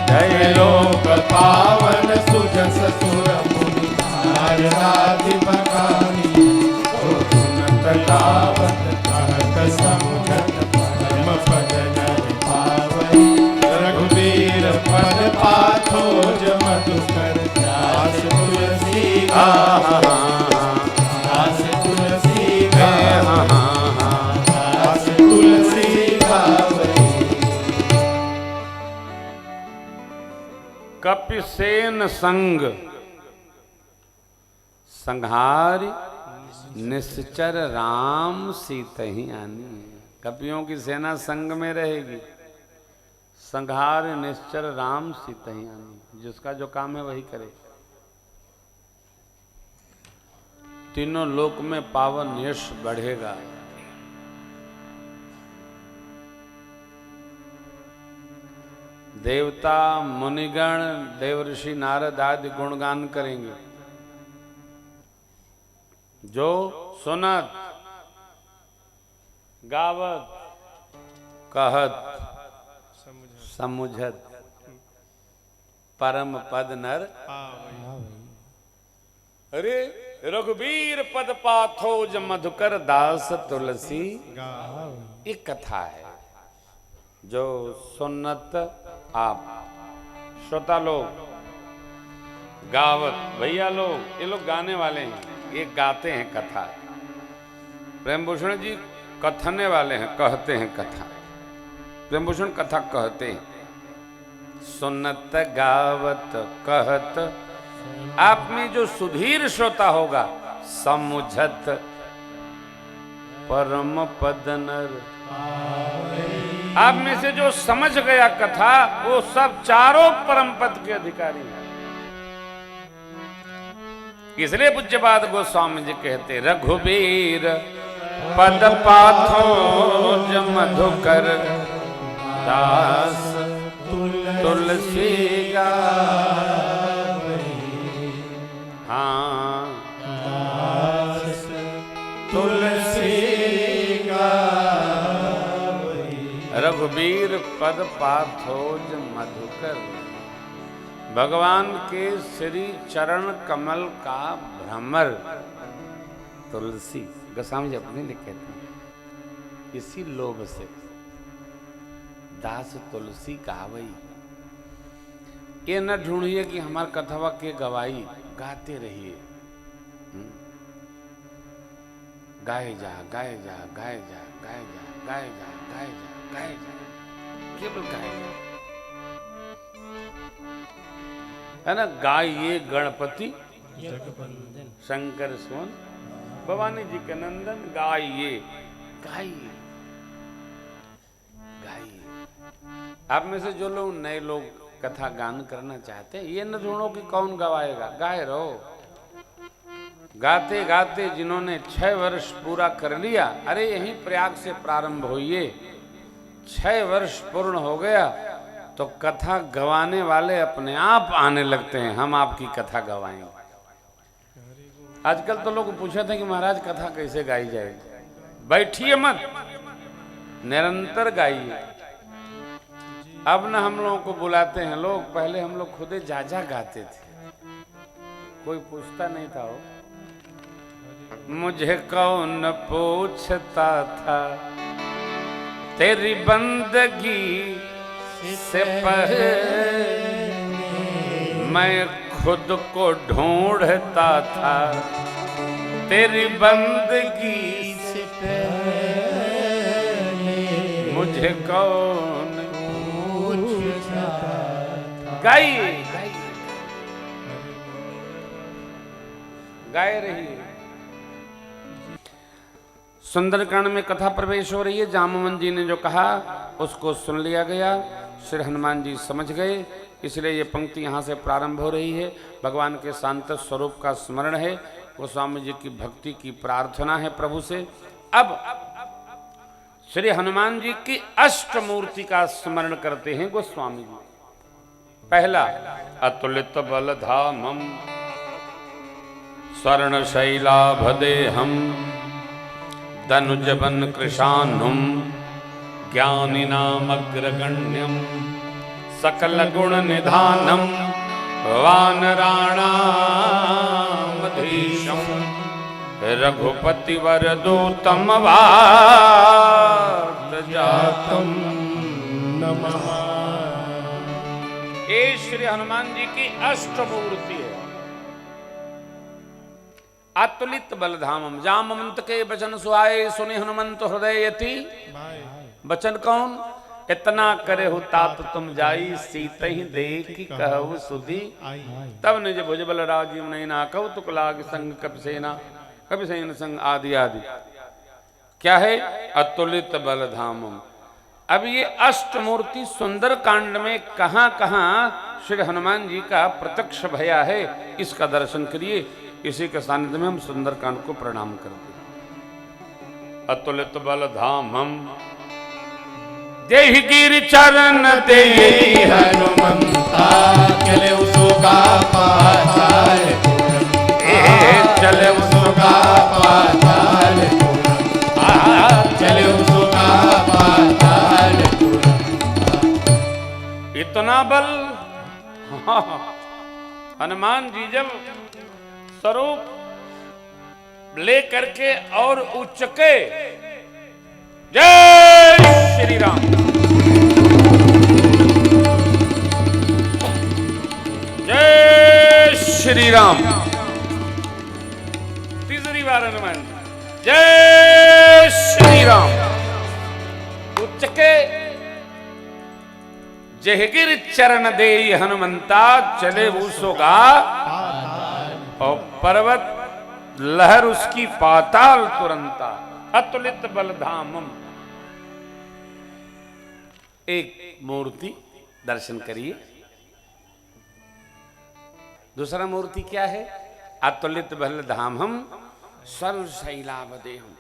जय लोक पावन सुजस सुर मुनि, नारदादि बखानी। ओ सुनत गावत कहत समुझत, परम पद नर पावई। रघुबीर पद पाथोज मधुकर, दास तुलसी दास तुलसी दास तुलसी गावई। कपिसेन संग संहार निश्चर राम सीतहि आनी। कपियों की सेना संग में रहेगी, संहार निश्चर राम सीतहि आनी। जिसका जो काम है वही करे। तीनों लोक में पावन यश बढ़ेगा। देवता मुनिगण देवर्षि नारद आदि गुणगान करेंगे। जो सुनत गावत कहत समुझत, परम पद नर। अरे रघुबीर पद पाथोज मधुकर, दास तुलसी। एक कथा है जो सुन्नत आप श्रोता लोग, गावत भैया लोग, ये लोग गाने वाले हैं, ये गाते हैं कथा। प्रेमभूषण जी कथने वाले हैं, कहते हैं कथा। प्रेमभूषण कथा कहते हैं। सुन्नत गावत कहत, आप में जो सुधीर श्रोता होगा, समुझत परम पद नर। आप में से जो समझ गया कथा वो सब चारों परम पद के अधिकारी हैं। इसलिए पूज्यपाद गोस्वामी जी कहते रघुबीर पद पाथो मधुकर दास तुलसी हाँ तुलसी रघुबीर पद पाथोज मधुकर। भगवान के श्री चरण कमल का भ्रमर तुलसी गोस्वामी जी अपने लिखे थे। इसी लोभ से दास तुलसी गावई। ये न ढूंढिए कि हमार कथवा के गवाई, गाते रहिए। गाए जा गाए जा गाए जा गाए जा गाए जा गाए जा गाए जा, केवल गाए जा, है ना। गाइए गणपति शंकर सुवन, भवानी जी के नंदन गाइए गाइए गाइए। आप में से जो लोग नए लोग कथा गान करना चाहते हैं, ये न ढूंढो कि कौन गवाएगा, गाए रहो। गाते गाते जिन्होंने 6 वर्ष पूरा कर लिया, अरे यहीं प्रयाग से प्रारंभ होइए। 6 वर्ष पूर्ण हो गया तो कथा गवाने वाले अपने आप आने लगते हैं, हम आपकी कथा गवाएंगे। आजकल तो लोग पूछे थे कि महाराज कथा कैसे गाई जाए। बैठिए मत, निरंतर गाइए। अब ना हम लोगों को बुलाते हैं लोग, पहले हम लोग खुदे जा गाते थे, कोई पूछता नहीं था। हो मुझे कौन पूछता था तेरी बंदगी से पहले, मैं खुद को ढूंढता था तेरी बंदगी से पहले, मुझे कौन पूछता था। गाइए गाए रहिए। सुंदरकांड में कथा प्रवेश हो रही है। जामवन जी ने जो कहा उसको सुन लिया गया, श्री हनुमान जी समझ गए, इसलिए ये पंक्ति यहाँ से प्रारंभ हो रही है। भगवान के शांत स्वरूप का स्मरण है, गोस्वामी जी की भक्ति की प्रार्थना है प्रभु से। अब श्री हनुमान जी की अष्टमूर्ति का स्मरण करते हैं गोस्वामी जी। पहला, अतुलित बलधामम स्वर्ण शैलाभदेहम धनुजबन कृशानुम ज्ञानिनामग्रगण्यम सकल गुण निधानम वानराणामधीशम रघुपति वरदूतम वार्तजातम नमः। ये श्री हनुमान जी की अष्टमूर्ति है। अतुलित बलधामम, जामवंत के वचन सुहाए सुनि हनुमंत हृदय यति। वचन कौन? इतना करे हो तात तुम जाई, सीत ही देख कहु सुधी। तब निज भुजबल राजीव नैना, कौतुक लाग संग कपिसेना, कपिसेन संग आदि आदि। क्या है? अतुलित बलधामम। अब ये अष्टमूर्ति सुंदर कांड में कहां कहां श्री हनुमान जी का प्रत्यक्ष भया है, इसका दर्शन करिए। इसी के सानिध्य में हम सुंदरकांड को प्रणाम करते हैं। अतुलित बलधामम देहि गिरि चरण देहि हनुमंता, चले उसका पाताल चले उसका पाताल चले उसका पाताल। इतना बल। हनुमान जी जब स्वरूप ले करके और उचके, जय श्री राम, जय श्री राम। तीसरी बार हनुमान, जय श्री राम। उचके जहगिर चरण दे हनुमंता, चले उसोगा और पर्वत लहर उसकी पाताल तुरंता। अतुलित बलधामम, एक मूर्ति दर्शन करिए। दूसरा मूर्ति क्या है? अतुलित बल धाम हम सर्व शैलावदेहम।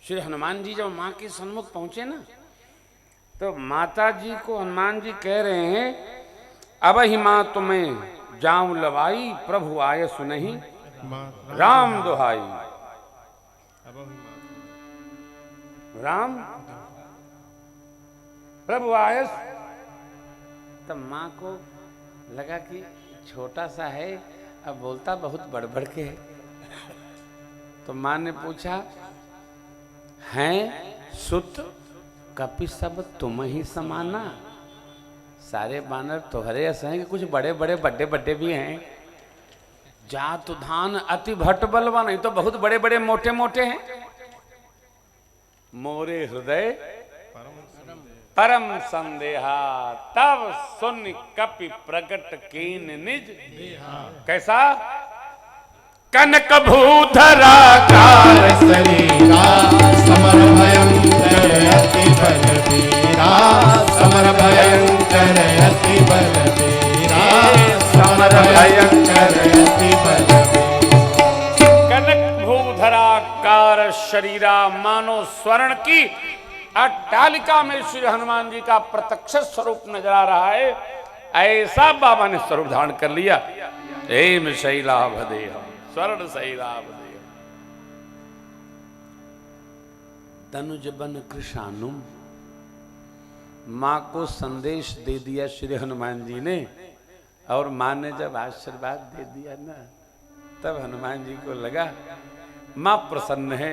श्री हनुमान जी जब माँ के सन्मुख पहुंचे ना, तो माता जी को हनुमान जी कह रहे हैं, अब ही माँ तुम्हें जाऊं लवाई, प्रभु आय सुनहि राम दुहाई। राम प्रभु आयस। तब माँ को लगा कि छोटा सा है, अब बोलता बहुत बढ़ के है। तो माँ ने पूछा, हैं सुत कपि सब तुम ही समाना? सारे बानर तुम्हारे ऐसे हैं कि कुछ बड़े बड़े भी हैं। जात धान अति भट्ट बलवा, नहीं तो बहुत बड़े बड़े मोटे मोटे हैं। मोरे हृदय परम संदेहा, तब सुन कपि प्रकट कीन निज। कैसा? कनक भूधरा काल शरीरा, समर भयंकर अति बलबीरा, समर भयंकर अति बलबीरा, समर भयंकर अति बलबीरा। कनक भूधरा कार शरीरा, मानो स्वर्ण की अट्टालिका में श्री हनुमान जी का प्रत्यक्ष स्वरूप नजर आ रहा है। ऐसा बाबा ने स्वरूप धारण कर लिया। हेम शैलाभदेह, स्वर्ण शैलाभदेह। तनुज बन कृशानुम, माँ को संदेश दे दिया श्री हनुमान जी ने। और माँ ने जब आशीर्वाद दे दिया ना, तब हनुमान जी को लगा माँ प्रसन्न है,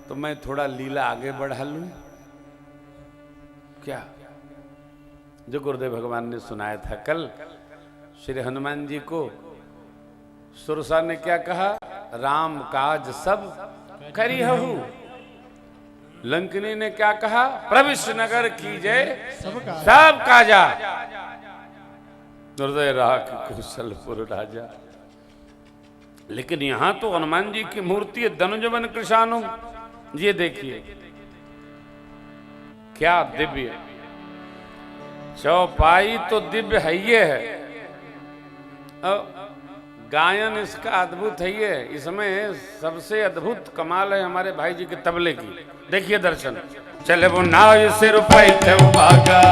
तो मैं थोड़ा लीला आगे बढ़ा लूं। क्या जो गुरुदेव भगवान ने सुनाया था कल, श्री हनुमान जी को सुरसा ने क्या कहा? राम काज सब करिहु। लंकनी ने क्या कहा? प्रविष्ट नगर कीजय सब काजा। हृदय राख कुशलपुर राजा। लेकिन यहां तो हनुमान जी की मूर्ति है, धनुजवन कृशानु। ये देखिए क्या दिव्य चौपाई, तो दिव्य है ये है। गायन इसका अद्भुत है ये। इसमें सबसे अद्भुत कमाल है हमारे भाई जी के तबले की। देखिए दर्शन। चले वो नाव सिर पैठे भागा,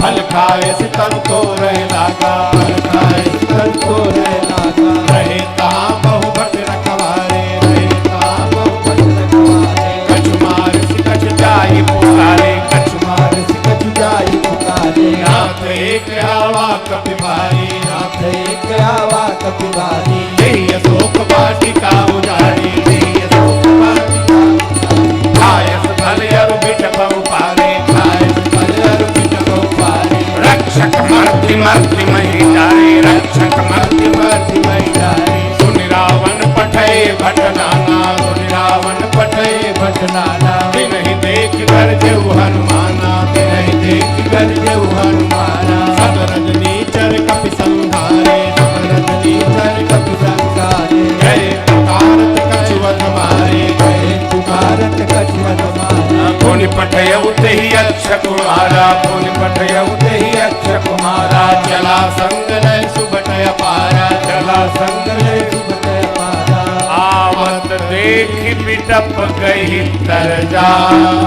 फल खाए सितम तो रह लागा, फल खाए सितम तो रह लागा। रहे तहाँ बहु भट रखवारे, रहे तहाँ बहु भट रखवारे। कछ मार कछ जाई पुकारे, कछ मार कछ जाई पुकारे। नाथ एक आवा कपि भारी, नाथ एक आवा कपि भारी। देहि अशोक वाटिका उजारी, देहि अशोक वाटिका उजारी। खायस फल अरु बिटप उपारे, खायस फल अरु बिटप उपारे। रक्षक मर्ति मर्ति मही डारे, रक्षक मर्ति मर्ति मही डारे। सुनि रावण पठय भट नाना, सुनि रावण पठय भट नाना। तिनहि देख गरजेउ हनुमाना, तिनहि देख गरजेउ हनुमाना। सब रजनीचर कपि संहारे, सब रजनीचर कपि संहारे। जय पुकारत कछुवत मारे, जय पुकारत कछुवत मारे। पुनि पठयउ तेहि अक्ष कुमारा, पुनि पठयउ तेहि अक्ष कुमारा। चला संग लय सुबटय पारा, चला संग लय सुबटय पारा। आवत देखि बिटप गई तरजा,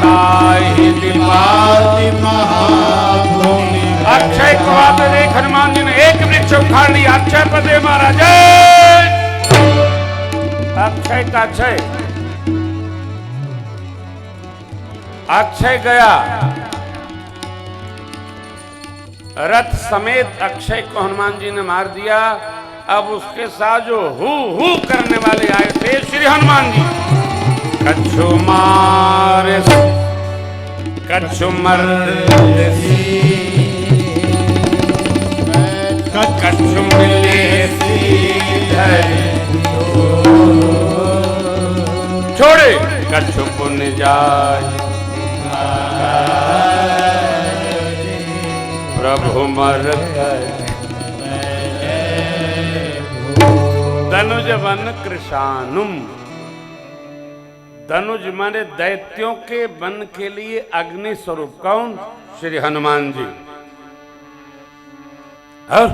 काहि दिमाति महाभूमि। अक्षय कुमार देख हनुमान जी ने एक वृक्ष उखाड़ लिया। अक्षय पदे महाराज, अक्षय का अक्षय, अक्षय गया। रथ समेत अक्षय को हनुमान जी ने मार दिया। अब उसके साथ जो हु करने वाले आए थे श्री हनुमान जी। कछु मार कछु मर, कछु मिले छोड़े, कछु पुण्य जाय। प्रभु मर धनुज वन कृशानुम। धनुज माने दैत्यों के वन के लिए अग्नि स्वरूप। कौन? श्री हनुमान जी। और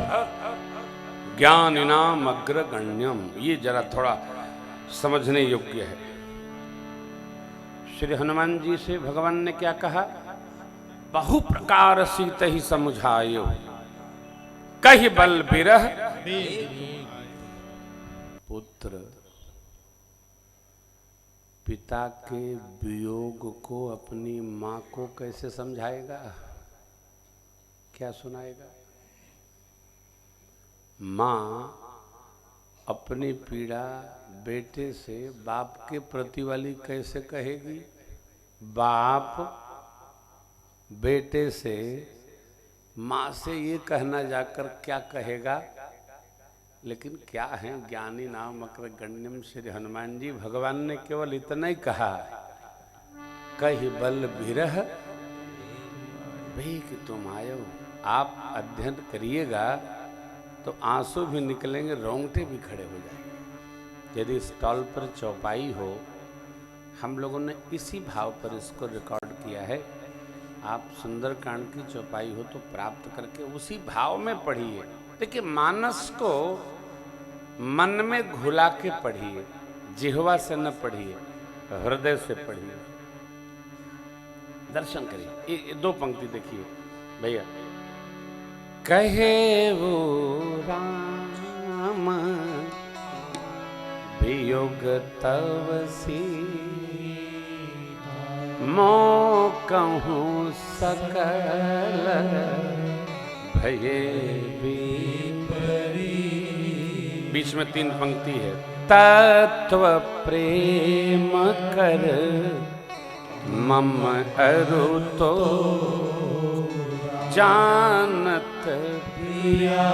ज्ञानिनाम अग्रगण्यम, ये जरा थोड़ा समझने योग्य है। श्री हनुमान जी से भगवान ने क्या कहा? बहु प्रकार सीत ही समुझायो, कहि बल बिरह पुत्र। पिता के वियोग को अपनी मां को कैसे समझाएगा? क्या सुनाएगा? मां अपनी पीड़ा बेटे से बाप के प्रति वाली कैसे कहेगी? बाप बेटे से मां से ये कहना जाकर क्या कहेगा? लेकिन क्या है ज्ञानी नाम अग्रगण्यम श्री हनुमान जी। भगवान ने केवल इतना ही कहा, कहि बल बिरह कि तुम आयो। आप अध्ययन करिएगा तो आंसू भी निकलेंगे, रोंगटे भी खड़े हो जाएंगे। यदि स्टॉल पर चौपाई हो, हम लोगों ने इसी भाव पर इसको रिकॉर्ड किया है। आप सुंदरकांड की चौपाई हो तो प्राप्त करके उसी भाव में पढ़िए। देखिए, मानस को मन में घुला के पढ़िए, जिह्वा से न पढ़िए, हृदय से पढ़िए, दर्शन करिए। ये दो पंक्ति देखिए भैया। कहे वो राम वियोग तव मो कहूँ सकल भये बीच में 3 पंक्ति है। तत्व प्रेम कर मम अरु तो जानत प्रिया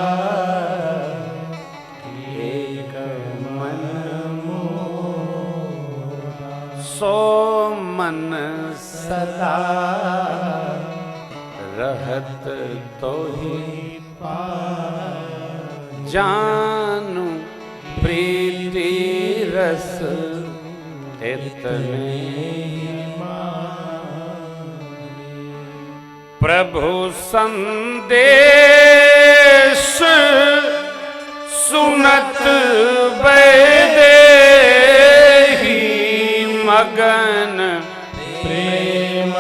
एक मन सो मन सदा रहत तो ही जानू प्रीति रस इतने प्रभु संदेश सुनत बैदेही मगन प्रेम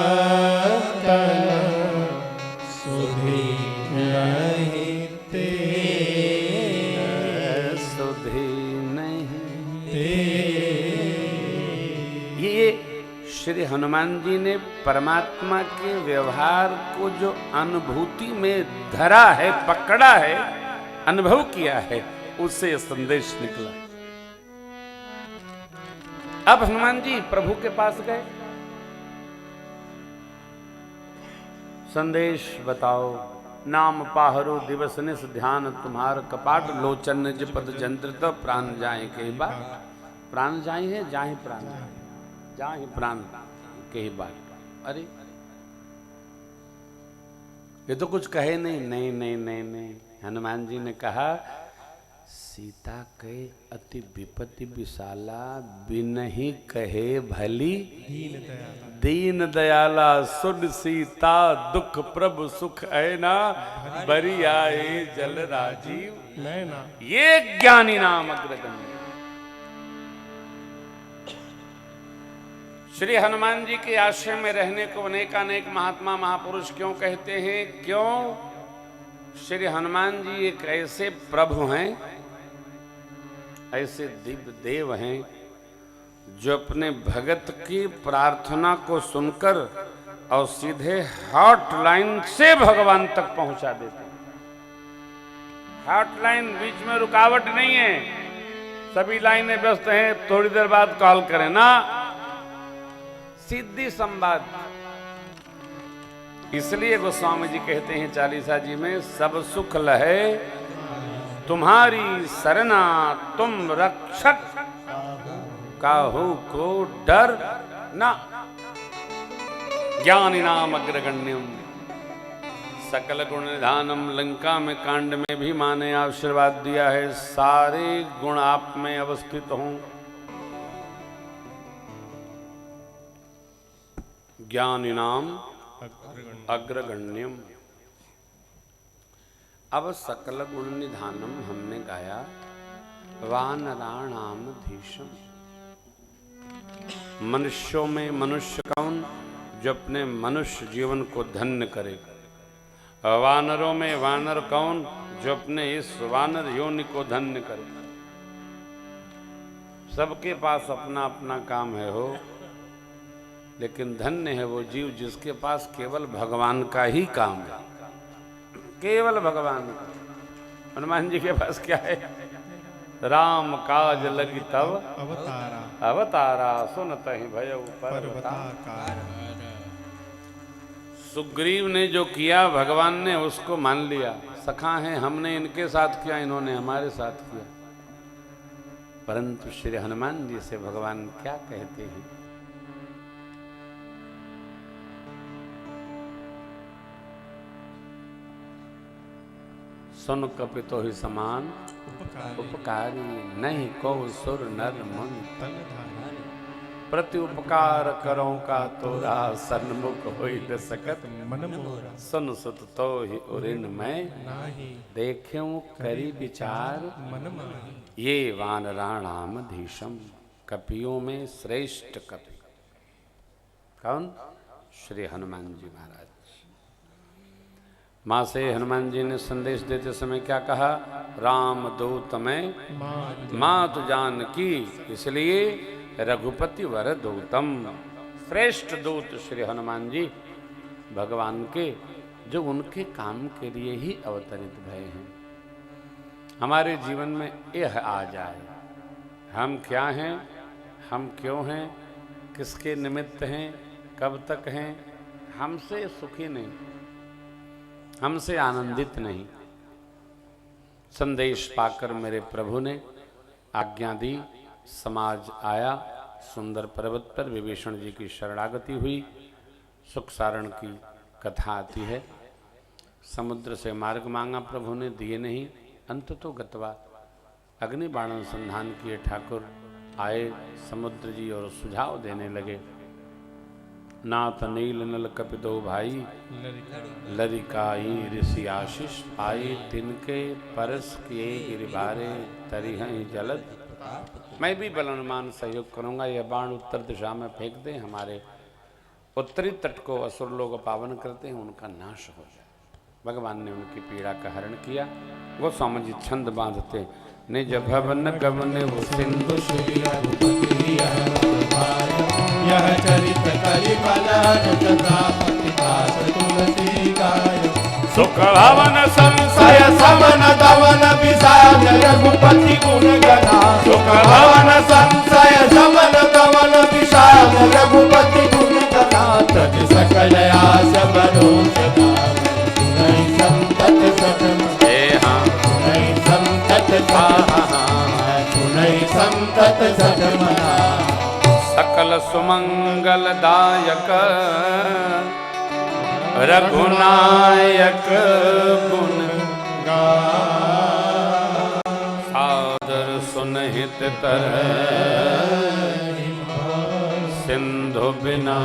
तन सुधि नहीं ते सुधि नहीं ते। ये श्री हनुमान जी ने परमात्मा के व्यवहार को जो अनुभूति में धरा है, पकड़ा है, अनुभव किया है, उससे यह संदेश निकला। अब हनुमान जी प्रभु के पास गए, संदेश बताओ। नाम पाहरो दिवस निस ध्यान तुम्हार कपाट लोचन निज पद जंत्रित प्राण जाए के बा। प्राण जाए है, जाए प्राण जाए प्राण के ही बात। अरे ये तो कुछ कहे नहीं। नहीं नहीं नहीं नहीं, हनुमान जी ने कहा सीता के अति विपत्ति विशाला बिनहि कहे भली दीन दयाला सुन सीता दुख प्रभु सुख ऐना बरी आए जल राजीव नैना। ये ज्ञानी नाम अग्रगण्य। श्री हनुमान जी के आश्रम में रहने को अनेकानेक महात्मा महापुरुष क्यों कहते हैं? क्यों? श्री हनुमान जी एक ऐसे प्रभु हैं, ऐसे दिव्य देव हैं, जो अपने भगत की प्रार्थना को सुनकर और सीधे हॉटलाइन से भगवान तक पहुंचा देते हैं। हॉटलाइन बीच में रुकावट नहीं है, सभी लाइनें व्यस्त हैं, थोड़ी देर बाद कॉल करें ना, सीधी संवाद। इसलिए गोस्वामी जी कहते हैं चालीसा जी में, सब सुख लहे तुम्हारी सरना तुम रक्षक काहू को डर ना। ज्ञानी नाम अग्रगण्यम सकल गुण निधानम। लंका में कांड में भी मां ने आशीर्वाद दिया है, सारे गुण आप में अवस्थित हों। ज्ञानिनाम अग्रगण्यम। अब सकल गुण निधानम हमने गाया, वानराणाम धीशम। मनुष्यों में मनुष्य कौन? जो अपने मनुष्य जीवन को धन्य करे। वानरों में वानर कौन? जो अपने इस वानर योनि को धन्य करे। सबके पास अपना अपना काम है हो, लेकिन धन्य है वो जीव जिसके पास केवल भगवान का ही काम है, केवल भगवान का। हनुमान जी के पास क्या है? राम काज लगी तब अवतारा अवतारा, सुनत ही भयउ पर्वताकार। सुग्रीव ने जो किया भगवान ने उसको मान लिया, सखा हैं हमने इनके साथ किया, इन्होंने हमारे साथ किया। परंतु श्री हनुमान जी से भगवान क्या कहते हैं? सुन कपितो ही समान उपकारी, नहीं को सुर नर मन तन धारी। प्रति उपकार करो का तोरा, सन्मुख होई न सकत मन मोरा सुन सुत तो ही उरिन मैं, नाही देख्यूं करी विचार मन माही। ये वानराणाम धीशम। कपियों में श्रेष्ठ कपि कौन? श्री हनुमान जी महाराज। माँ से हनुमान जी ने संदेश देते समय क्या कहा? राम दूत में मात जानकी, इसलिए रघुपति वर दूतम। श्रेष्ठ दूत श्री हनुमान जी भगवान के, जो उनके काम के लिए ही अवतरित भय हैं। हमारे जीवन में यह आ जाए, हम क्या हैं, हम क्यों हैं, किसके निमित्त हैं, कब तक हैं, हमसे सुखी नहीं, हमसे आनंदित नहीं। संदेश पाकर मेरे प्रभु ने आज्ञा दी, समाज आया, सुंदर पर्वत पर विभीषण जी की शरणागति हुई। सुख सारण की कथा आती है। समुद्र से मार्ग मांगा प्रभु ने, दिए नहीं, अंत तो गतवा। अग्नि बाण अनुसंधान किए ठाकुर आए समुद्र जी और सुझाव देने लगे। नाथ नील नल कपिदो भाई, लरिकाई ऋषि आशीष आई, तिनके परस किए गिरिबारे तरिहं जलद। मैं भी बलवान सहयोग करूंगा, यह बाण उत्तर दिशा में फेंक दें, हमारे उत्तरी तट को असुर लोग पावन करते हैं, उनका नाश हो जाए। भगवान ने उनकी पीड़ा का हरण किया। गोस्वामी जी छंद बांधते, निज भवन गमन वो सिंधु श्री रघुपति यह चरित कलि बलपति दास तुलसी गाय। सुख भवन संशय समन दवन विषाद रघुपति गुण गना। सुख भवन संशय समन दवन विषाद रघुपति गुण गना। तज सकल आस भरोस नहीं संतत सतम। नहीं संतत सुनई संतत सतमना। सकल सुमंगलदायक रघुनायक गुण सादर सुनहित तरह सिंधु बिना।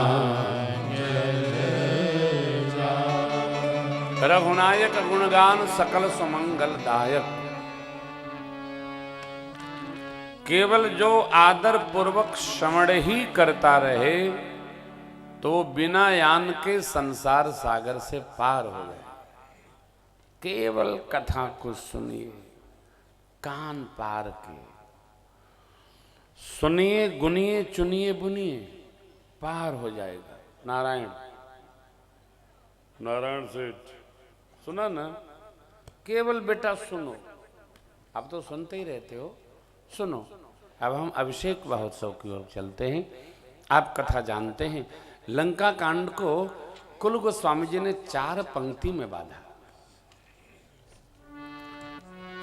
रघुनायक गुणगान सकल सुमंगलदायक। केवल जो आदर पूर्वक श्रवण ही करता रहे तो बिना यान के संसार सागर से पार हो गए। केवल कथा को सुनिए, कान पार के सुनिए, गुनिए, चुनिए, बुनिए, पार हो जाएगा। नारायण नारायण सेठ सुना ना? केवल बेटा सुनो, आप तो सुनते ही रहते हो, सुनो। अब हम अभिषेक महोत्सव की ओर चलते हैं। आप कथा जानते हैं, लंका कांड को कुल गोस्वामी जी ने 4 पंक्ति में बांधा।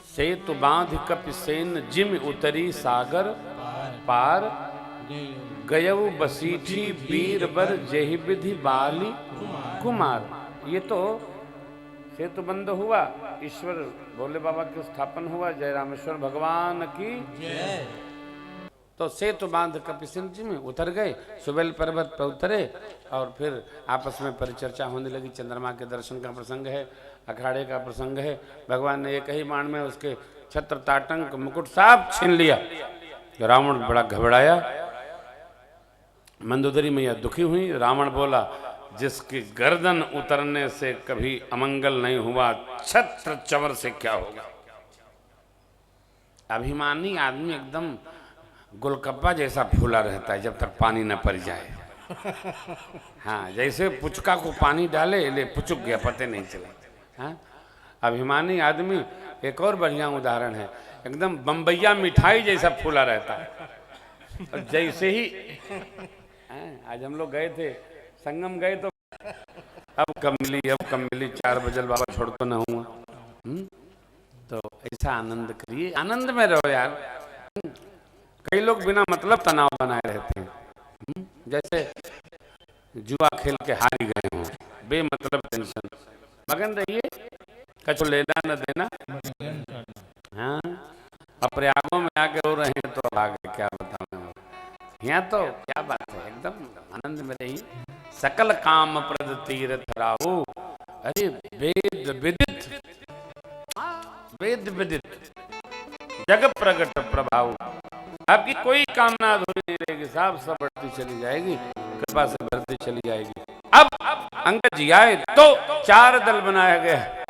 सेतु बांध कपिसेन जिम उतरी सागर पार, गयऊ बसीठी बीरबर जेहि विधि बाली कुमार। ये तो सेतु बंद हुआ, ईश्वर भोले बाबा की स्थापन हुआ। जय रामेश्वर भगवान की जय। तो सेतु बांध कपिसिंध जी में उतर गए, सुबेल पर्वत पर उतरे और फिर आपस में परिचर्चा होने लगी। चंद्रमा के दर्शन का प्रसंग है, अखाड़े का प्रसंग है। भगवान ने एक ही बाण में उसके छत्र ताटंक मुकुट साफ छीन लिया। रावण बड़ा घबराया, मंदोदरी मैया दुखी हुई। रावण बोला, जिसकी गर्दन उतरने से कभी अमंगल नहीं हुआ, छत्र चवर से क्या होगा। अभिमानी आदमी एकदम गोलकप्पा जैसा फूला रहता है जब तक पानी न पड़ जाए। हाँ, जैसे पुचका को पानी डाले, ले पुचुक गया, पते नहीं चला। हाँ, अभिमानी आदमी एक और बढ़िया उदाहरण है, एकदम बम्बैया मिठाई जैसा फूला रहता है। और जैसे ही आज हम लोग गए थे, संगम गए, तो अब कब मिली 4 बजे बाबा छोड़ तो न हुआ। तो ऐसा आनंद करिए, आनंद में रहो यार। कई लोग बिना मतलब तनाव बनाए रहते हैं, जैसे जुआ खेल के हारी गए हों, बेमतलब टेंशन। मगन रहिए, कछु लेना न देना। हाँ, अब प्रयागों में आके रो रहे हैं तो अब आगे क्या बताऊं। यहाँ तो क्या बात है, एकदम आनंद में रहिए। सकल काम प्रद तीरथ राहु, अरे वेद विदित जग प्रगट प्रभाव। आपकी कोई कामना अधूरी नहीं रहेगी, साफ सब बढ़ती चली जाएगी, कृपा से बढ़ती चली जाएगी। अब अंगद जी आए तो 4 दल बनाया गया,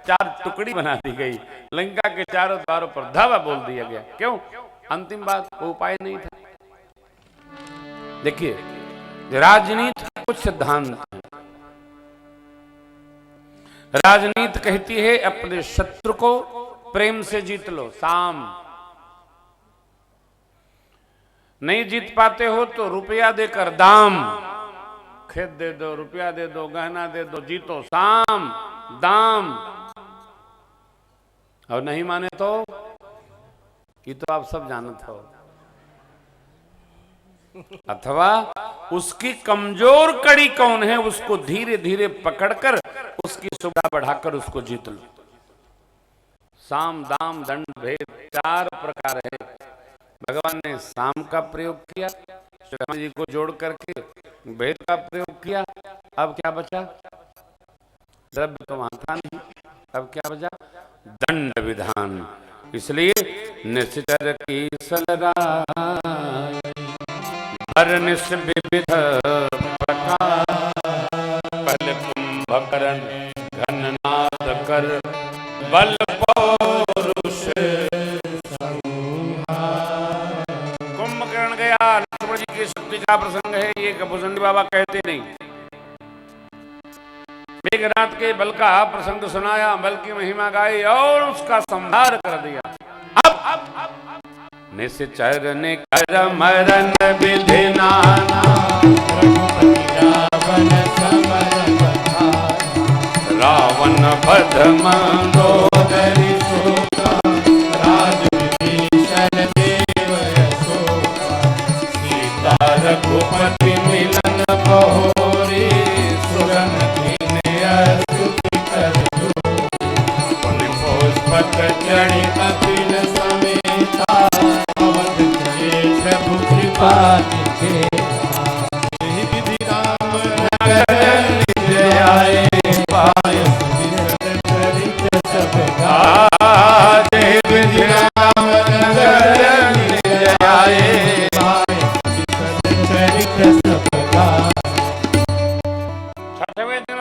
4 टुकड़ी बना दी गई। लंका के चारों द्वारों पर धावा बोल दिया गया। क्यों? अंतिम बात, कोई उपाय नहीं था। देखिए, राजनीति के कुछ सिद्धांत हैं। राजनीति कहती है अपने शत्रु को प्रेम से जीत लो, साम। नहीं जीत पाते हो तो रुपया देकर दाम, खेत दे दो, रुपया दे दो, गहना दे दो, जीतो, साम दाम। और नहीं माने तो ये तो आप सब जानते हो। अथवा उसकी कमजोर कड़ी कौन है, उसको धीरे धीरे पकड़कर उसकी सुविधा बढ़ाकर उसको जीत लो। साम दाम दंड भेद 4 प्रकार है। भगवान ने साम का प्रयोग किया, श्री राम जी को जोड़ करके भेद का प्रयोग किया। अब क्या बचा? द्रव्य तो वहां था नहीं, अब क्या बचा? दंड विधान। इसलिए निश्चर की सलराय हरनिश विविध प्रकार, पहले कुंभकर्ण घननाद कर बल पौरुष कुंभकर्ण गया। लक्ष्मण जी की शक्ति का प्रसंग है, ये कपूरचंद बाबा कहते नहीं। मेघनाथ के बल का प्रसंग सुनाया, बल की महिमा गाई और उसका संहार कर दिया। अब निश्चर ने कर मरण विधि नाना, रावण बध मंदोदरी शोका, राज विभीषण देव यशोका, सीता रघुपति मिलन बहोरी, सुरन कीन्हे स्तुति कर जोरी, पुनि पुष्पक चढ़ि कपिल समेता, अवध के प्रभु कृपा निकेता, विधि राम नगर निज आए,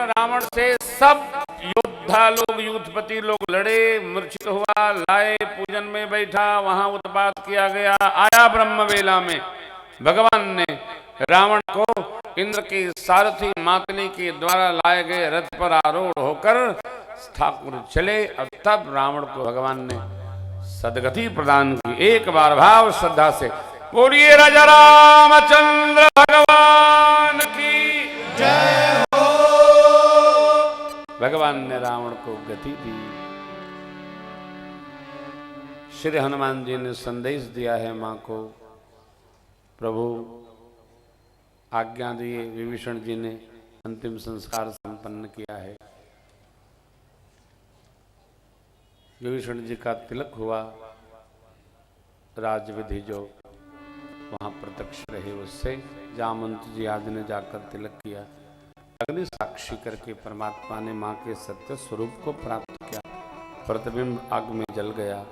रावण से सब योद्धा लोग, युद्धपति लोग लड़े, मूर्छित हुआ, लाए, पूजन में बैठा, वहां उत्पात किया गया। आया ब्रह्मवेला में भगवान ने रावण को इंद्र के सारथी मातली के द्वारा लाए गए रथ पर आरूढ़ होकर ठाकुर चले। और तब रावण को भगवान ने सदगति प्रदान की। एक बार भाव श्रद्धा से बोलिए राजा रामचंद्र भगवान की जय हो। भगवान ने रावण को गति दी। श्री हनुमान जी ने संदेश दिया है मां को, प्रभु आज्ञा दिए। विभीषण जी ने अंतिम संस्कार संपन्न किया है। विभीषण जी का तिलक हुआ, राजविधि जो वहाँ प्रत्यक्ष रहे। उससे जामवंत जी आदि ने जाकर तिलक किया। अग्नि साक्षी करके परमात्मा ने माँ के सत्य स्वरूप को प्राप्त किया। प्रतिबिंब आग में जल गया।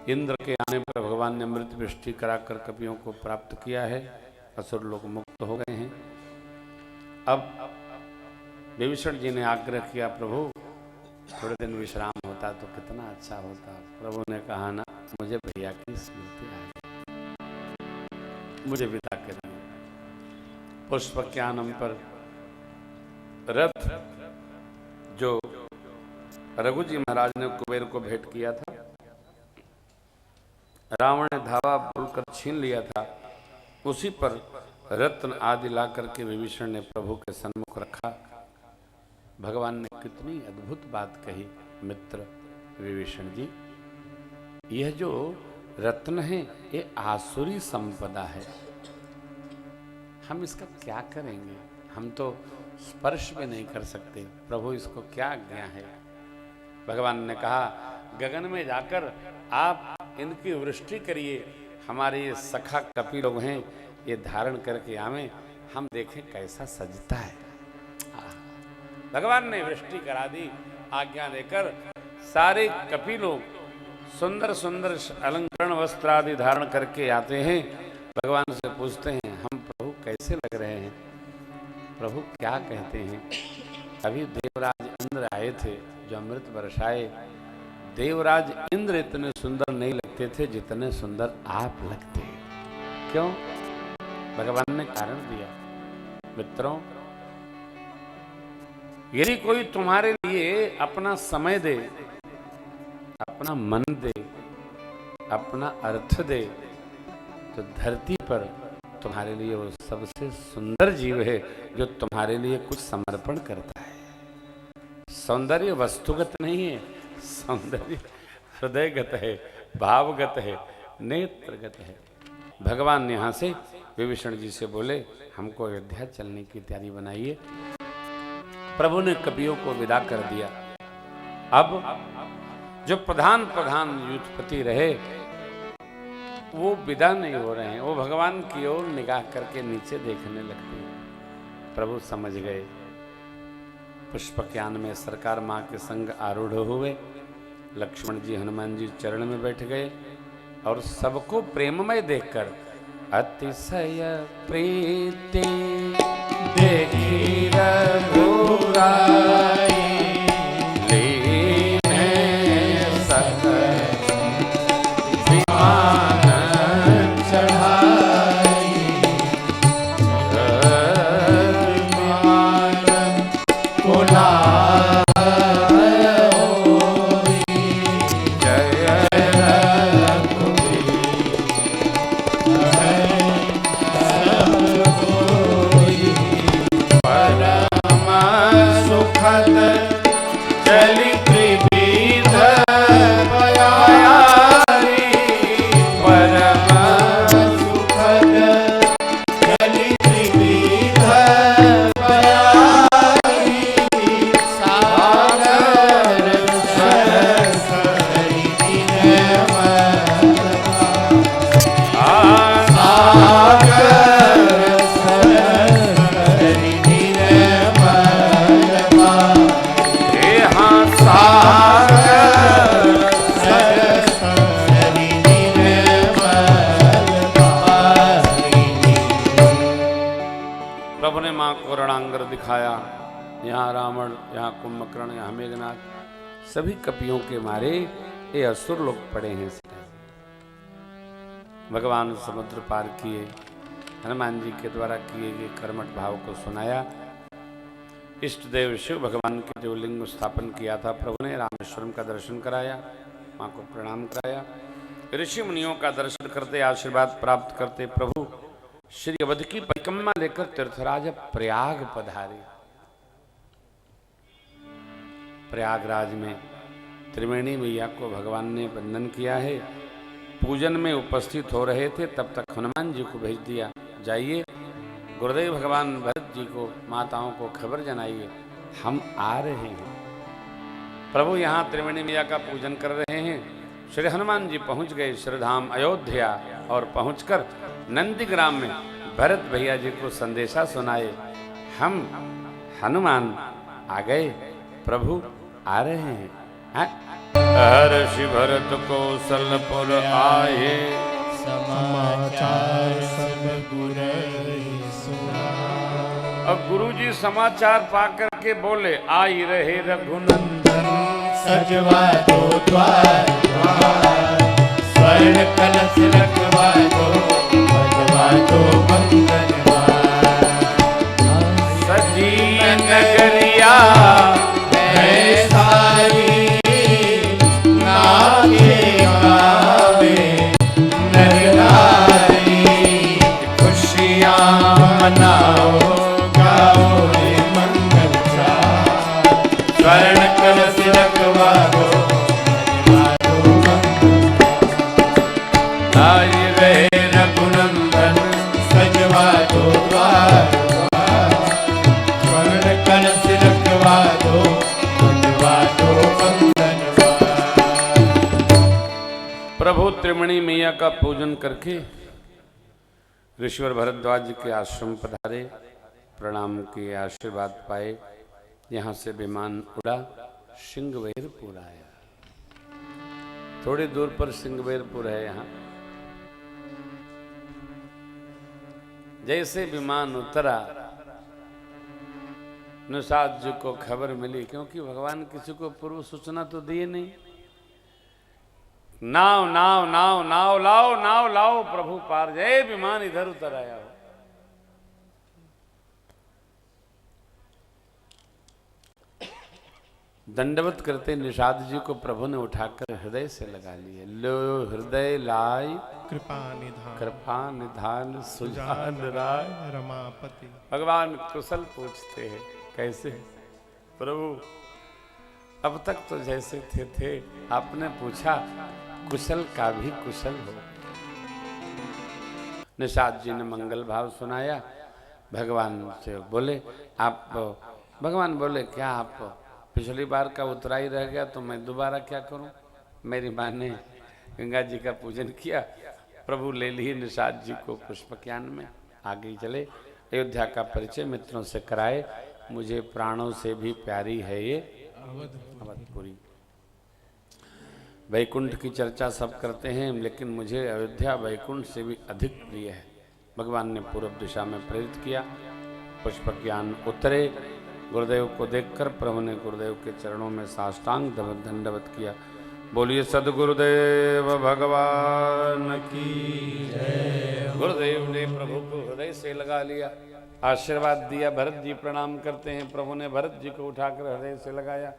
इंद्र के आने पर भगवान ने अमृत वृष्टि कराकर कपियों को प्राप्त किया है। असुर लोग मुक्त हो गए हैं। अब विभीषण जी ने आग्रह किया, प्रभु थोड़े दिन विश्राम होता तो कितना अच्छा होता। प्रभु ने कहा ना, मुझे भैया की स्मृति आ गई, मुझे विदा करिए। पुष्पज्ञानम पर रथ जो रघु जी महाराज ने कुबेर को भेंट किया था, रावण ने धावा बोलकर छीन लिया था, उसी पर रत्न आदि ला करके विभीषण ने प्रभु के सन्मुख रखा। भगवान ने कितनी अद्भुत बात कही, मित्र विभीषण जी, यह जो रत्न है ये आसुरी संपदा है, हम इसका क्या करेंगे? हम तो स्पर्श भी नहीं कर सकते। प्रभु इसको क्या आज्ञा है? भगवान ने कहा, गगन में जाकर आप इनकी वृष्टि करिए। हमारे ये सखा कपि लोग हैं, ये धारण करके आवे, हम देखें कैसा सजता है। भगवान ने वृष्टि करा दी आज्ञा देकर। सारे कपि लोग सुंदर सुंदर अलंकरण वस्त्र आदि धारण करके आते हैं। भगवान से पूछते हैं, हम प्रभु कैसे लग रहे हैं? प्रभु क्या कहते हैं? अभी देवराज इंद्र आए थे जो अमृत बरसाए। देवराज इंद्र इतने सुंदर नहीं लगते थे जितने सुंदर आप लगते। क्यों? भगवान ने कारण दिया। मित्रों, यदि कोई तुम्हारे लिए अपना समय दे, अपना मन दे, अपना अर्थ दे, तो धरती पर तुम्हारे लिए वो सबसे सुंदर जीव है जो तुम्हारे लिए कुछ समर्पण करता है। सौंदर्य वस्तुगत नहीं है, सौंदर्य हृदयगत है, भावगत है, नेत्रगत है। भगवान यहाँ से विभीषण जी से बोले, हमको अयोध्या चलने की तैयारी बनाइए। प्रभु ने कपियों को विदा कर दिया। अब जो प्रधान युद्धपति रहे वो विदा नहीं हो रहे हैं, वो भगवान की ओर निगाह करके नीचे देखने लगते हैं। प्रभु समझ गए। पुष्पज्ञान में सरकार माँ के संग आरूढ़ हुए। लक्ष्मण जी हनुमान जी चरण में बैठ गए और सबको प्रेममय देखकर अतिशय प्रीति देखी रघुराई, लीन सकल विमान चढ़ाई, विमान कोला यहाँ रावण, यहाँ कुंभकर्ण, यहाँ मेघनाथ, सभी कपियों के मारे ये असुर लोग पड़े हैं। भगवान समुद्र पार किए, हनुमान जी के द्वारा किए गए कर्मठ भाव को सुनाया। इष्ट देव शिव भगवान के देवलिंग स्थापन किया था। प्रभु ने रामेश्वरम का दर्शन कराया, माँ को प्रणाम कराया। ऋषि मुनियों का दर्शन करते, आशीर्वाद प्राप्त करते प्रभु श्री अवध की परिक्रमा लेकर तीर्थराज प्रयाग पधारे। प्रयागराज में त्रिवेणी मैया को भगवान ने वंदन किया है। पूजन में उपस्थित हो रहे थे, तब तक हनुमान जी को भेज दिया, जाइए गुरुदेव भगवान भरत जी को, माताओं को खबर जनाइए, हम आ रहे हैं। प्रभु यहाँ त्रिवेणी मैया का पूजन कर रहे हैं। श्री हनुमान जी पहुंच गए श्रीधाम अयोध्या और पहुंचकर नंदीग्राम में भरत भैया जी को संदेशा सुनाए, हम हनुमान आ गए, प्रभु आ रहे हैं। हर्षि भरत कौशलपुर आए, समाचार सब गुरहि सुना। अब गुरु जी समाचार पाकर के बोले, आई रहे रघुनंदन सजवा दो द्वार द्वार, स्वर्ण कलश रखवा दो, सजवा दो बंधनवार। सजी नगरिया है सारी, नाचे गावे नर नारी, खुशियाँ मनाओ गाओ रे मंगल चार। स्वर्ण कलश रखवा दो, सजवा दो बंधनवार। आई रहे रघुनंदन सजवा दो द्वार द्वार, स्वर्ण कलश रखवा दो, सजवा दो बंधनवार। प्रभु त्रिमणी मैया का पूजन करके ऋषिवर भरद्वाज जी के आश्रम पधारे, प्रणाम किए, आशीर्वाद पाए। यहाँ से विमान उड़ा, सिंगवेरपुर आया। थोड़ी दूर पर सिंगवेरपुर है। यहाँ जैसे विमान उतरा, निषाद जी को खबर मिली, क्योंकि भगवान किसी को पूर्व सूचना तो दिए नहीं। नाव नाव नाव नाव लाओ, नाव लाओ, प्रभु पार जाए, विमान इधर उतर आया हो। दंडवत करते निषाद जी को प्रभु ने उठाकर हृदय से लगा लिए। लो हृदय लाई कृपा निधान सुजान राय रमापति। भगवान कुशल पूछते हैं, कैसे प्रभु? अब तक तो जैसे थे, आपने पूछा कुशल का भी कुशल हो। निषाद जी ने मंगल भाव सुनाया। भगवान से बोले, आप भगवान बोले, क्या आप पिछली बार का उतराई रह गया तो मैं दोबारा क्या करूं? मेरी माँ ने गंगा जी का पूजन किया, प्रभु ले लिए निषाद जी को पुष्पज्ञान में। आगे चले, अयोध्या का परिचय मित्रों से कराए। मुझे प्राणों से भी प्यारी है ये अवधपुरी। वैकुंठ की चर्चा सब करते हैं, लेकिन मुझे अयोध्या वैकुंठ से भी अधिक प्रिय है। भगवान ने पूर्व दिशा में प्रेरित किया, पुष्पज्ञान उतरे। गुरुदेव को देखकर प्रभु ने गुरुदेव के चरणों में साष्टांग दंडवत किया। बोलिए सद्गुरुदेव भगवान की जय। गुरुदेव ने प्रभु को हृदय से लगा लिया, आशीर्वाद दिया। भरत जी प्रणाम करते हैं, प्रभु ने भरत जी को उठाकर हृदय से लगाया,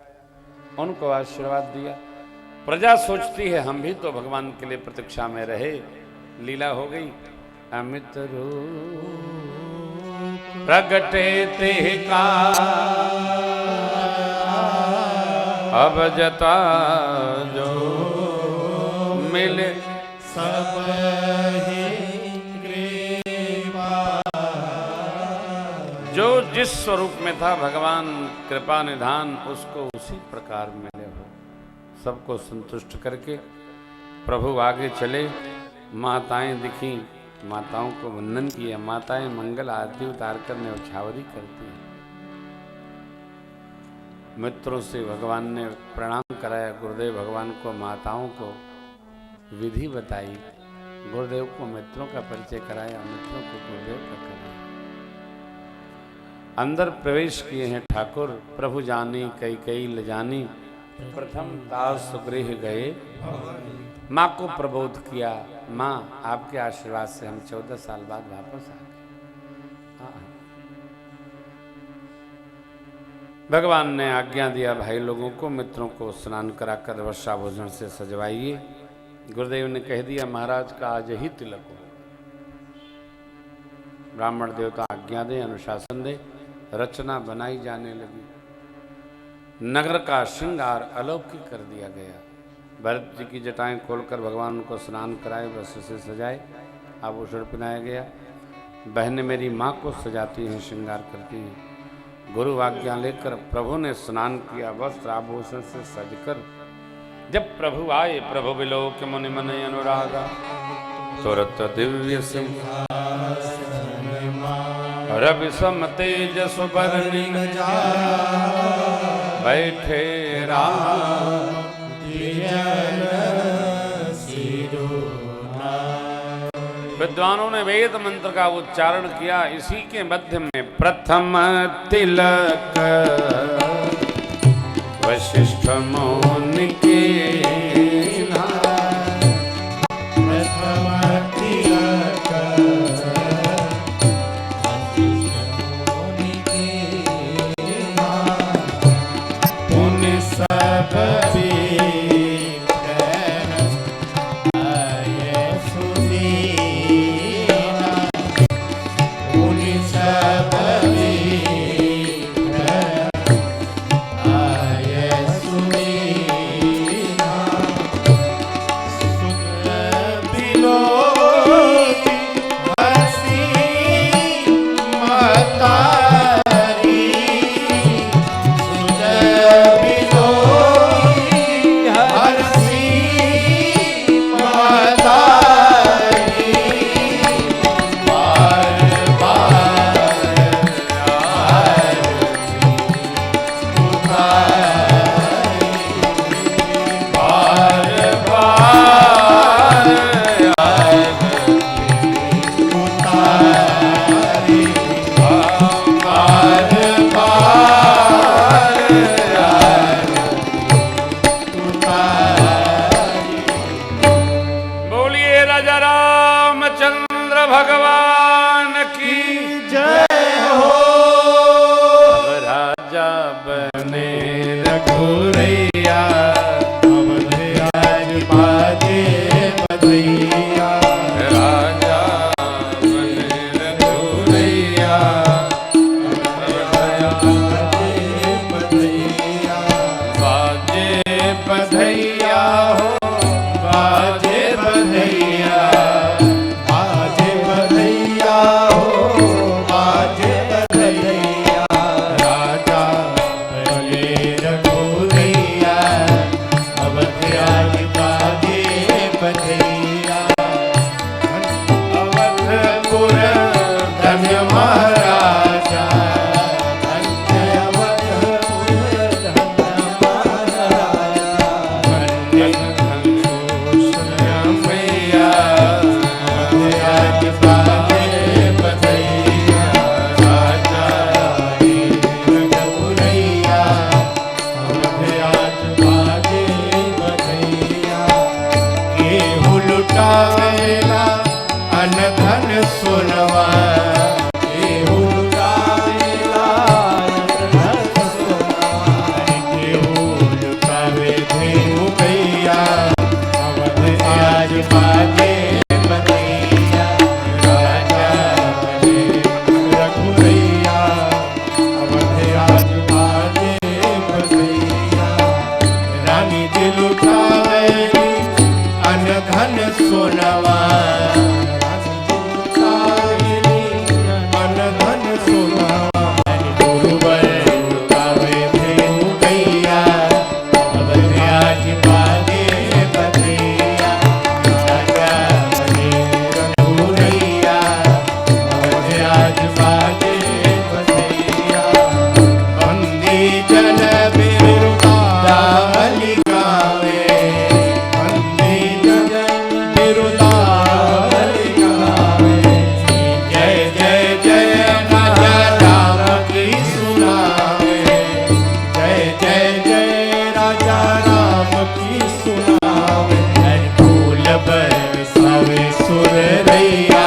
उनको आशीर्वाद दिया। प्रजा सोचती है हम भी तो भगवान के लिए प्रतीक्षा में रहे। लीला हो गई। अमित रूप प्रगटे ते का, अब जता जो मिले सब कृपा। जो जिस स्वरूप में था भगवान कृपा निधान, उसको उसी प्रकार मिले हो। सबको संतुष्ट करके प्रभु आगे चले। माताएं दिखी, माताओं को वंदन किया। माताएं मंगल आरती उतार कर न्यौछावरी करती हैं। मित्रों से भगवान ने प्रणाम कराया। गुरुदेव भगवान को, माताओं को विधि बताई। गुरुदेव को मित्रों का परिचय कराया, मित्रों को गुरुदेव का कराया। अंदर प्रवेश किए हैं ठाकुर। प्रभु जानी कई कई लजानी, प्रथम तास गृह गए। माँ को प्रबोध किया, माँ आपके आशीर्वाद से हम 14 साल बाद वापस आ गए। भगवान ने आज्ञा दिया भाई लोगों को, मित्रों को स्नान कराकर वर्षा भोजन से सजवाइए। गुरुदेव ने कह दिया, महाराज का आज ही तिलक हो। ब्राह्मण देवता आज्ञा दे, अनुशासन दे। रचना बनाई जाने लगी। नगर का श्रृंगार अलौकिक कर दिया गया। भरत जी की जटाएं खोलकर भगवान को स्नान कराए, वस्त्र से सजाए, आभूषण पहनाया गया। बहनें मेरी माँ को सजाती हैं, श्रृंगार करती हैं। गुरु आज्ञा लेकर प्रभु ने स्नान किया। वस्त्र आभूषण से सजकर जब प्रभु आए प्रभु विलोक मुनि मन अनुरागा, तुरत दिव्य रवि सम तेज सुबरनी बैठे राम। विद्वानों ने वेद मंत्र का उच्चारण किया। इसी के मध्य में प्रथम तिलक वशिष्ठ मुनि के, प्रथम तिलक मुनि के, मुनि सब भगवान की जय हो। राजा बने रघुरैया, अवध राज बाजे बधैया। राजा बने रघुरैया, बाजे बधैया हो, बाजे बधैया, बाजे बधैया हो, बाजे बधैया। राजा बने रघुरैया, अवध राज बाजे बधैया। अवधपुर धन्य महाराजा, धन्य अवधपुर धन्य महाराजा। धन्य घनघोष मैया, राज बाजे बधैया। राजा रघुरैया, अवध राज बाजे बधैया। केहू लुटावेला अन धन सोनवा, केहू लुटावेला अन धन सोनवा। केहू लुटावे धेनु भैया, अवध राज बाजे बधैया। राजा बने रघुरैया, अवध राज बाजे बधैया। रानी दिल उठावेली अन धन सोनवा, रानी दिल उठावेली अन धन सोनवा। गुरुवर लुटावे धेनु भैया, अवध राज बाजे बधैया। राजा बने रघुरैया, अवध राज बाजे बधैया। बंदी जन बिरुदावली गावे, बंदी जन बिरुदावली गावे। जय जय जय राजा राम की सुनावे, जय जय जय राजा राम की सुनावे। हर फूल बरसावे सुररैया,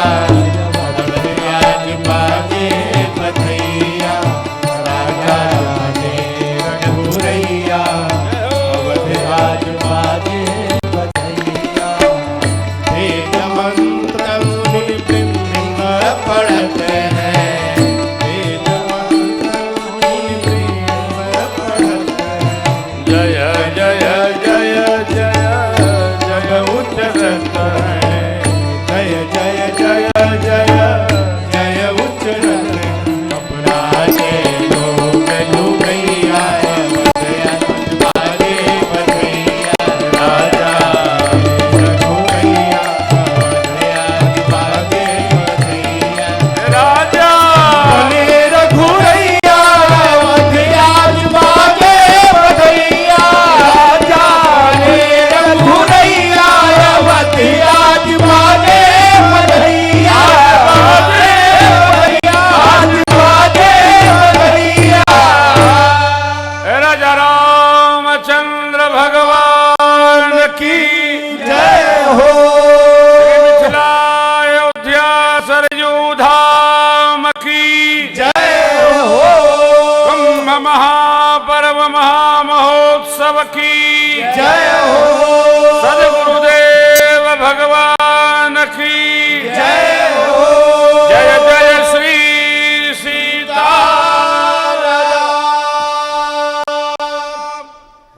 अवध राज बाजे बधैया। राजा बने रघुरैया, अवध राज बाजे बधैया। वेद मंत्र मुनि वृंद पढ़त हैं, वेद मंत्र मुनि वृंद पढ़त हैं। जय जय जय जय जग उच्चरत है, जय जय जय जय जय उच्चरत है। अपना के लोग लुगैया, अवध राज बाजे बधैया। उत्सव की जय हो। सद्गुरुदेव भगवान की जय हो। जय जय श्री सीताराम।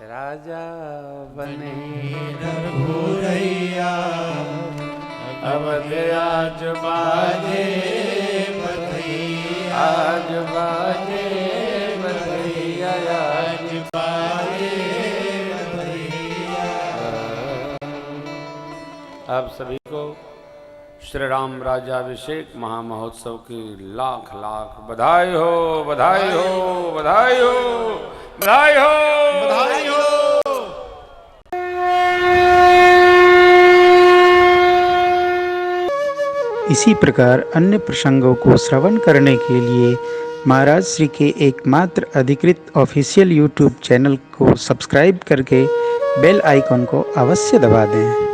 राजा बने रघुरैया अवध आज बाजे बधैया आज बाजे बधैया आज बाजे बधैया। आप सभी को श्री राम राज्याभिषेक महामहोत्सव की लाख लाख बधाई हो, बधाई हो, बधाई हो, बधाई हो, बधाई हो। इसी प्रकार अन्य प्रसंगों को श्रवण करने के लिए महाराज श्री के एकमात्र अधिकृत ऑफिशियल यूट्यूब चैनल को सब्सक्राइब करके बेल आइकन को अवश्य दबा दें।